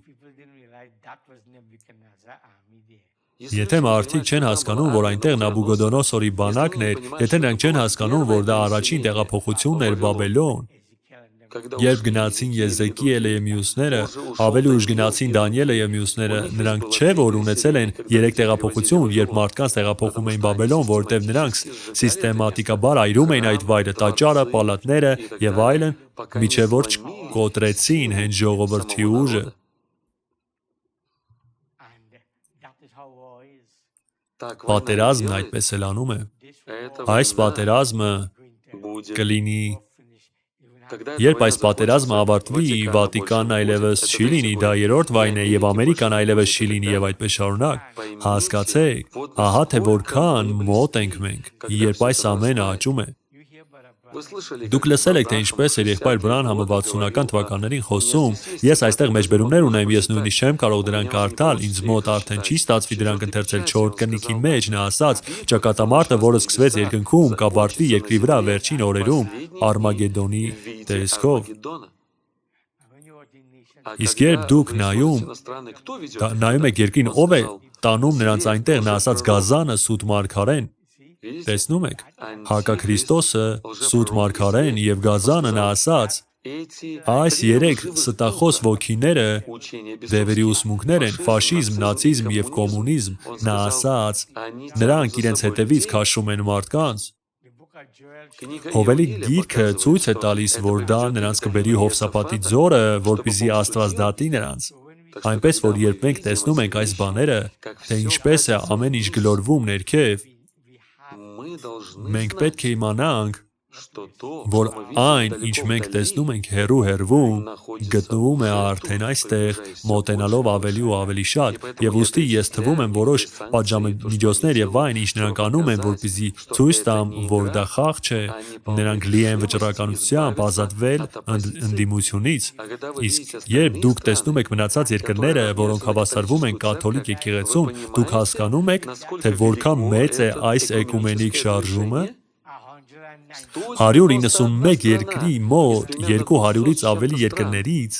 Եթե մարդիկ չեն հասկանում, որ այնտեղ Նաբուգոդոնոսորի բանակն էր, եթե նրանք չեն հասկանում, որ դա առաջին տեղափոխությունն էր Բաբելոն, երբ գնացին Եզեկիելը եւ մյուսները, ավելի ուշ գնացին Դանիելը եւ մյուսները, նրանք չէ որ ունեցել են 3 տեղափոխություն, երբ մարդկանց տեղափոխում էին Բաբելոն, որտեղ նրանք սիստեմատիկաբար այրում էին այդ վայրը, տաճարը, պալատները եւ այլն, միջև որ չկոտրեցին հենց ժողովրդի ուժը։ Պատերազմն այդպես էլ անում է։ Այս պատերազմը կլինի։ Երբ այս պատերազմը ավարտվի, Վատիկանն այլևս չի լինի, դա երրորդ վայրն է եւ Ամերիկան այլևս չի լինի եւ այդպես շարունակ։ Հասկացեք, ահա թե որքան մոտ ենք մենք, երբ այս ամենը աճում է։ Դուք լսել եք, թե ինչպես էր եղբայր Բրանհամը 60-ական թվականներին խոսում, ես այստեղ մեջբերումներ ունեմ, ես նույնիսկ չեմ կարող դրանք կարդալ, ինձ մոտ արդեն չի ստացվի դրանք ընթերցել 4 կնիքի մեջ, նա ասաց. ճակատամարտը, որը սկսվեց երկնքում, կավարտվի երկրի վրա վերջին օրերում Արմագեդոնի տեսքով։ Իսկ երբ դուք նայում եք երկրին, ով է տանում նրանց այնտեղ, նա ասաց Գազանը սուտ մարգարեն։ Տեսնում եք, Հակաքրիստոսը, սուտ մարգարեն եւ Գազանը, նա ասաց, այս 3 ստախոս ոգիները դևերի ուսմունքներ են, ֆաշիզմ, նացիզմ եւ կոմունիզմ, նա ասաց, նրանք իրենց հետևից քաշում են մարդկանց։ Հովելի գիրքը ցույց է տալիս, որ դա նրանց կբերի Հովսապատի ձորը, որպեսզի Աստված դատի նրանց։ Այնպես որ երբ մենք տեսնում ենք այս բաները, թե ինչպես է ամեն ինչ գլորվում ներքև, մենք պետք է իմանանք, որ այն, ինչ մենք տեսնում ենք հեռու-հեռվում, գտնվում է արդեն այստեղ, մոտենալով ավելի ու ավելի շատ, եւ ուստի ես թվում եմ որոշ պատժամիջոցներ եւ այն, ինչ նրանք անում են, որպեսզի ցույց տան, որ դա խաղ չէ, նրանք լի են վճռականությամբ ազատվել ընդդիմությունից։ Իսկ երբ դուք տեսնում եք մնացած երկրները, որոնք հավասարվում են կաթոլիկ եկեղեցուն, դուք հասկանում եք, թե որքան մեծ է այս էկումենիկ շարժումը։ 191 երկրի մոտ 200-ից ավելի երկրներից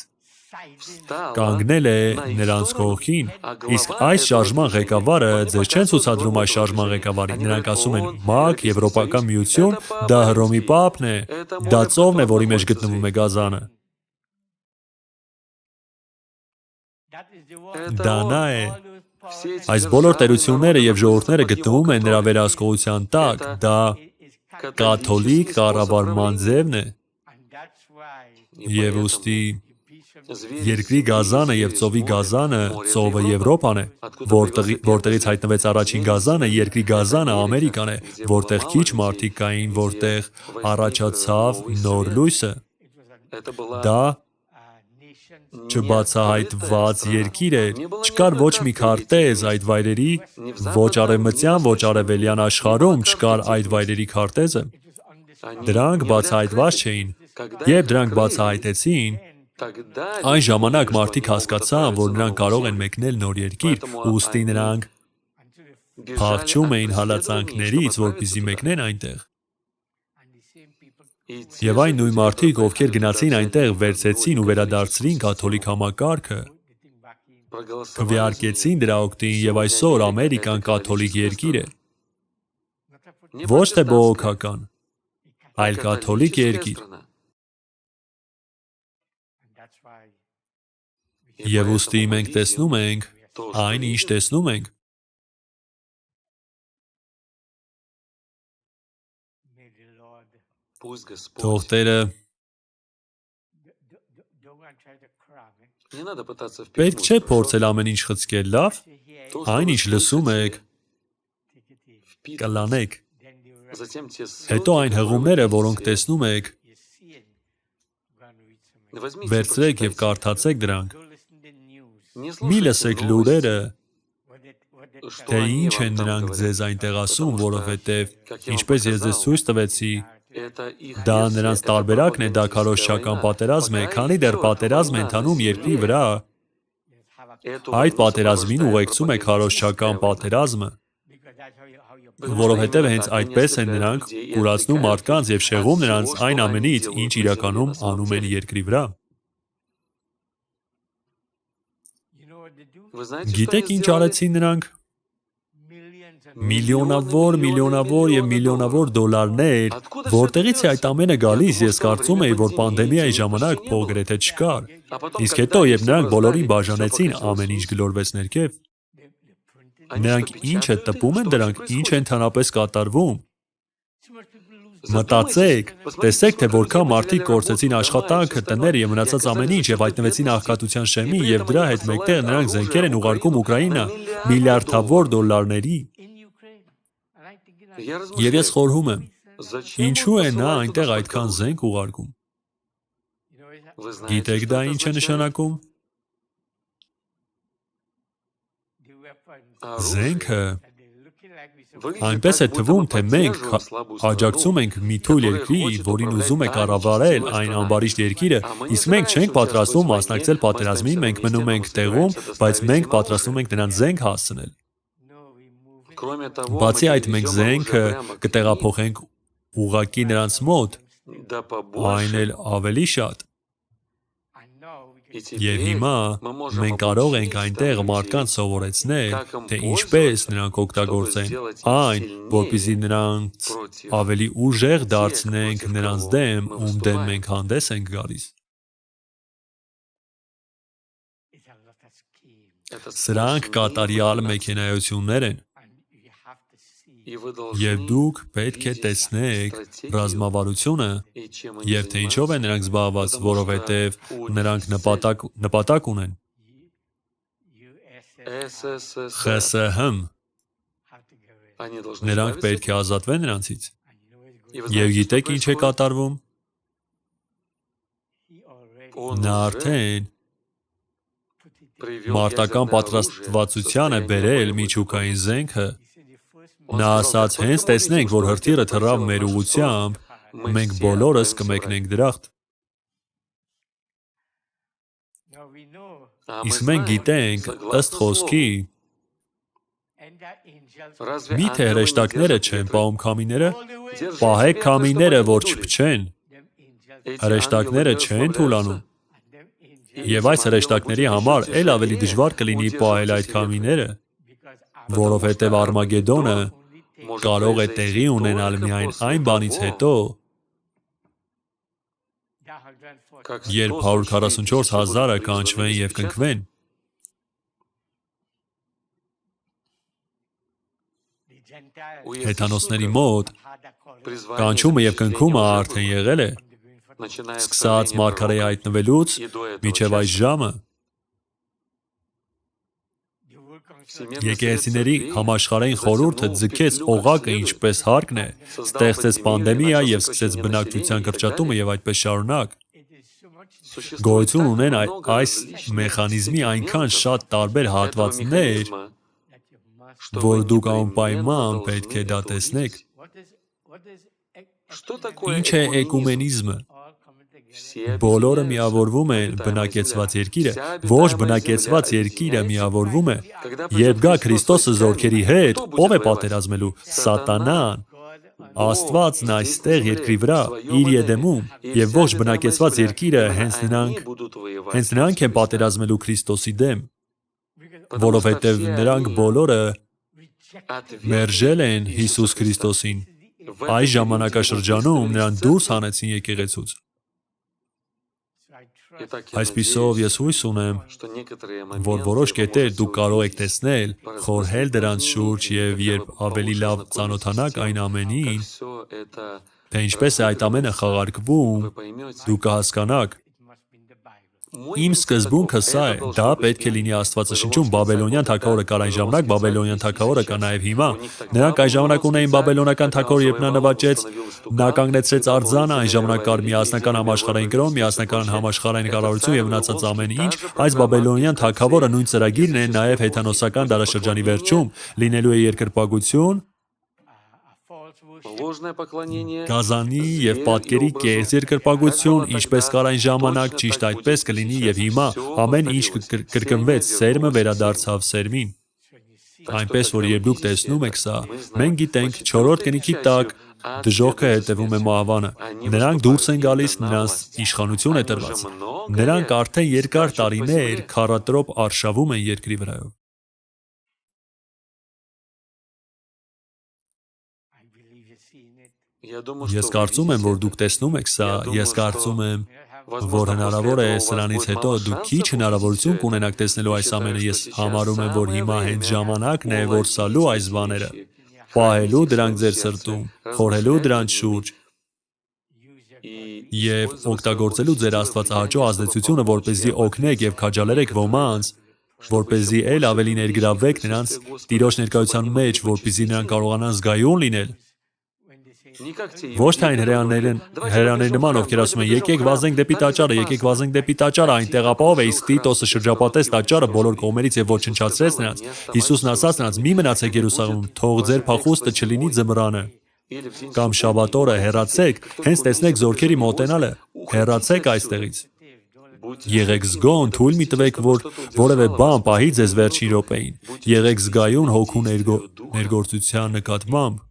կանգնել է նրանց կողքին, իսկ այս շարժման ղեկավարը ձեզ չեն ցուցադրում այս շարժման ղեկավարին, նրանք ասում են ՄԱԿ, Եվրոպական միություն, դա Հռոմի Պապն է, դա ծովն է, որի մեջ գտնվում է Գազանը։ Դա նա է, Այս բոլոր տերությունները եւ ժողովուրդները գտնվում են նրա վերահսկողության տակ, դա կաթոլիկ կառավարման ձևն է, եւ ուստի երկրի գազանը եւ ծովի գազանը, ծովը Եվրոպան է, որտեղից հայտնվեց առաջին գազանը, երկրի գազանը Ամերիկան է, որտեղ քիչ մարդիկ կային, որտեղ առաջացավ նոր լույսը։ Դա չբացահայտված երկիր էր, չկար ոչ մի քարտեզ այդ վայրերի, ոչ արևմտյան, ոչ արևելյան աշխարհում չկար այդ վայրերի քարտեզը։ Դրանք բացահայտված չէին, երբ դրանք բացահայտեցին, այն ժամանակ մարդիկ հասկացան, որ նրանք կարող են մեկնել նոր երկիր, ուստի նրանք փախչում էին հալածանքներից, որպեսզի մեկնեն այնտեղ։ Եվ այն նույն մարդիկ, ովքեր գնացին այնտեղ, վերցեցին ու վերադարձրին կաթոլիկ համակարգը, քվեարկեցին դրա օգտին եւ այսօր Ամերիկան կաթոլիկ երկիր է։ Ոչ թե բողոքական, այլ կաթոլիկ երկիր։ Եվ ուստի մենք տեսնում ենք այն, ինչ տեսնում ենք։ Թող Տերը պետք չէ փորձել ամեն ինչ խցկել, լավ, այն ինչ լսում եք, կլանեք, հետո այն հղումները, որոնք տեսնում եք, վերցրեք և կարդացեք դրանք, մի լսեք լուրերը, թե ինչ են նրանք ձեզ այնտեղ ասում, որովհետև ինչպես ես ձեզ ցույց տվեցի, դա նրանց տարբերակն է, դա քարոզչական պատերազմ է, քանի դեռ պատերազմ է ընթանում երկրի վրա, այդ պատերազմին ուղեկցում է քարոզչական պատերազմը, որովհետև հենց այդպես են նրանք կուրացնում մարդկանց և շեղում նրանց այն ամենից, ինչ իրականում անում են երկրի վրա։ Գիտեք ինչ արեցին նրանք։ Միլիոնավոր և միլիոնավոր դոլարներ, որտեղից է այդ ամենը գալիս, ես կարծում էի, որ պանդեմիայի ժամանակ փող գրեթե չկար, իսկ հետո, երբ նրանք բոլորին բաժանեցին, ամեն ինչ գլորվեց ներքև։ Նրանք ինչ է տպում են դրանք, ինչ է ընդհանրապես կատարվում։ Մտածեք, տեսեք, թե որքան մարդիկ կորցրեցին աշխատանքը, տները և մնացած ամեն ինչ և հայտնվեցին աղքատության շեմին և դրա հետ մեկտեղ նրանք զենքեր են ուղարկում Ուկրաինա միլիարդավոր դոլարների։ Եվ ես խորհում եմ, ինչու է նա այնտեղ այդքան զենք ուղարկում։ Գիտեք դա ինչ է նշանակում։ Զենքը այնպես է թվում, թե մենք աջակցում ենք մի թույլ երկրի, որին ուզում է կառավարել այն ամբարիշտ երկիրը, իսկ մենք չենք պատրաստվում մասնակցել պատերազմին, մենք մնում ենք տեղում, բայց մենք պատրաստվում ենք նրանց զենք հասցնել։ Բացի այդ, մենք զենքը կտեղափոխենք ուղղակի նրանց մոտ, այն էլ ավելի շատ։ Եվ հիմա մենք կարող ենք այնտեղ մարդկանց սովորեցնել, թե ինչպես նրանք օգտագործեն այն, որպեսզի նրանց ավելի ուժեղ դարձնենք նրանց դեմ, ում դեմ մենք հանդես ենք գալիս։ Սրանք կատարյալ մեքենայություններ են։ Եվ դուք պետք է տեսնեք ռազմավարությունը և թե ինչով են նրանք զբաղված, որովհետև նրանք նպատակ ունեն։ ԽՍՀՄ նրանք պետք է ազատվեն նրանցից։ Եվ գիտեք ինչ է կատարվում։ Նա արդեն մարտական պատրաստվածության է բերել միջուկային զենքը։ Նա ասաց, հենց տեսնենք, որ հրթիռը թռավ մեր ուղղությամբ, մենք բոլորս կմեկնենք դրախտ։ Իսկ մենք գիտենք, ըստ խոսքի, միթե հրեշտակները չեն պահում քամիները, պահեք քամիները, որ չփչեն, հրեշտակները չեն թուլանում։ Եվ այս հրեշտակների համար էլ ավելի դժվար կլինի պահել այդ քամիները, որովհետև Արմագեդոնը կարող է տեղի ունենալ միայն այն բանից հետո, երբ 144,000-ը կանչվեն և կնքվեն։ Հեթանոսների մոտ կանչումը եւ կնքումը արդեն եղել է, սկսած մարգարեի հայտնվելուց մինչև այս ժամը։ Եկեղեցիների համաշխարհային խորհուրդը ձգեց օղակը ինչպես հարկն է, ստեղծեց պանդեմիա եւ սկսեց բնակչության կրճատումը եւ այդպես շարունակ։ Գոյություն ունեն այս մեխանիզմի այնքան շատ տարբեր հատվածներ, որ դուք անպայման պետք է դա տեսնեք։ Ինչ է էկումենիզմը։ Բոլորը միավորվում են բնակեցված երկիրը, ոչ բնակեցված երկիրը միավորվում է։ Երբ գա Քրիստոսը զորքերի հետ, ով է պատերազմելու։ Սատանան։ Աստվածն այստեղ երկրի վրա, իր Եդեմում, եւ ոչ բնակեցված երկիրը հենց նրանք են պատերազմելու Քրիստոսի դեմ, որովհետեւ նրանք բոլորը մերժել են Հիսուս Քրիստոսին։ Այս ժամանակաշրջանում նրան դուրս հանեցին եկեղեցուց։ Այսպիսով ես հույս ունեմ, որ որոշ կետեր դուք կարող եք տեսնել, խորհել դրանց շուրջ եւ երբ ավելի լավ ծանոթանաք այն ամենին, թե ինչպես է այդ ամենը խաղարկվում, դուք կհասկանաք։ Իմ սկզբունքը սա է, դա պետք է լինի Աստվածաշնչում, Բաբելոնյան թագավորը կար այն ժամանակ, Բաբելոնյան թագավորը կա նաև հիմա։ Նրանք այն ժամանակ ունեին բաբելոնական թագավոր, երբ նա նվաճեց, նա կանգնեցրեց արձանը, այն ժամանակ կար միասնական համաշխարհային կրոն, միասնական համաշխարհային կառավարություն եւ մնացած ամեն ինչ, այս բաբելոնյան թագավորը նույն ծրագիրն է նաև հեթանոսական դարաշրջանի վերջում, լինելու է երկրպագություն, գազանի եւ պատկերի կեղծ երկրպագություն, ինչպես կար այն ժամանակ, ճիշտ այդպես կլինի եւ հիմա, ամեն ինչ կրկնվեց, սերմը վերադարձավ սերմին։ Այնպես որ երբ դուք տեսնում եք սա, մենք գիտենք 4-րդ կնիքի տակ դժոխքը հետևում է մահվանը։ Նրանք դուրս են գալիս, նրանց իշխանություն է տրված։ Նրանք արդեն երկար տարիներ քառատրոպ արշավում են երկրի վրայով։ Ես կարծում եմ, որ դուք տեսնում եք սա, ես կարծում եմ, որ հնարավոր է սրանից հետո դուք քիչ հնարավորություն կունենաք տեսնելու այս ամենը, ես համարում եմ, որ հիմա հենց ժամանակն է որսալու այս բաները, պահելու դրանք ձեր սրտում, խորհելու դրանց շուրջ եւ օգտագործելու ձեր աստվածահաճո ազդեցությունը, որպեսզի օգնեք եւ քաջալերեք ոմանց, որպեսզի ել ավելի ներգրավվեք նրանց Տիրոջ ներկայության մեջ, որպեսզի նրանք կարողանան զգայուն լինել։ Ոչ թե այն հրեաների նման, ովքեր ասում են, եկեք վազենք դեպի տաճարը, եկեք վազենք դեպի տաճարը, այնտեղ ապահով է, իսկ Տիտոսը շրջապատեց տաճարը բոլոր կողմերից եւ ոչնչացրեց նրանց։ Հիսուսն ասաց նրանց. «Մի մնացեք Երուսաղեմում, թող ձեր փախուստը չլինի ձմռանը»։ Կամ շաբաթ օրը հեռացեք, հենց տեսնեք զորքերի մոտենալը, հեռացեք այստեղից։ Եղեք զգոն, թույլ մի տվեք, որ որևէ բան պահի ձեզ վերջին րոպեին։ Եղեք զգայուն հոգու ներգործության նկատմամբ։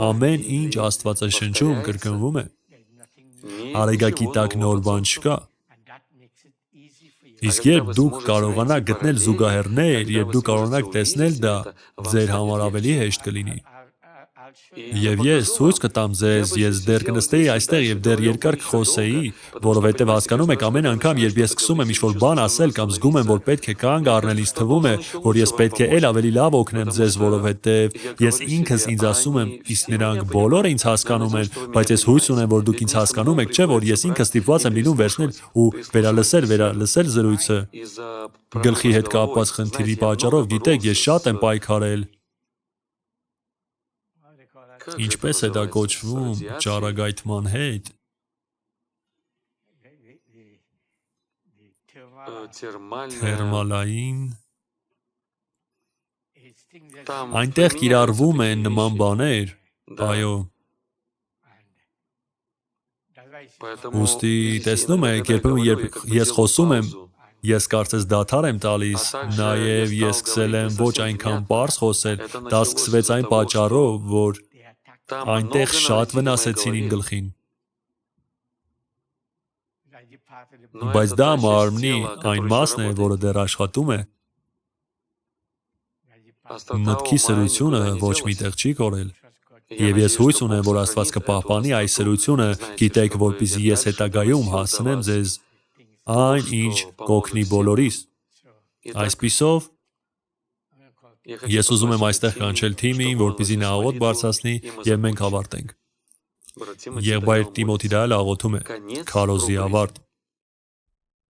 Ամեն ինչ Աստվածաշնչում կրկնվում է։ Արեգակի տակ նոր բան չկա։ Իսկ երբ դուք կարողանաք գտնել զուգահեռներ, երբ դուք կարողանաք տեսնել դա, ձեր համար ավելի հեշտ կլինի։ Եվ ես ցույց կտամ ձեզ, ես դեռ կնստեի այստեղ եւ դեռ երկար կխոսեի, որովհետեւ հասկանում եք ամեն անգամ, երբ ես սկսում եմ ինչ-որ բան ասել կամ զգում եմ, որ պետք է կանգ առնել, ինձ թվում է, որ ես պետք է ել ավելի լավ օգնեմ ձեզ, որովհետեւ ես ինքս ինձ ասում եմ, իսկ նրանք բոլորը ինձ հասկանում են, բայց ես հույս ունեմ, որ դուք ինձ հասկանում եք, չէ՞ որ ես ինքս ստիպված եմ լինում վերցնել ու վերալսել զրույցը։ Գլխի հետ կապված խնդիրի պատճառով, գիտեք, ես շատ եմ պայքարել։ Ինչպես է դա կոչվում ճառագայթման հետ։ Թերմալային։ Այնտեղ կիրառվում են նման բաներ, այո։ Ուստի տեսնում եք, երբ ես խոսում եմ, ես կարծես դադար եմ տալիս, նաև ես սկսել եմ ոչ այնքան պարզ խոսել, դա սկսվեց այն պատճառով, որ այնտեղ շատ վնասեցին իմ գլխին։ Բայց դա մարմնի այն մասն է, որը դեռ աշխատում է։ Մտքի սրությունը ոչ մի տեղ չի կորել։ Եվ ես հույս ունեմ, որ Աստված կպահպանի այս սրությունը, գիտեք, որպեսզի ես հետագայում հասնեմ ձեզ այն, ինչ կօգնի բոլորիս։ Այսպիսով, Ես ուզում եմ այստեղ կանչել թիմին, որպեսզի նա աղոթ բարձրացնի եւ մենք ավարտենք։ Եղբայր Տիմոթի Դայել աղոթում է. Քարոզի ավարտ։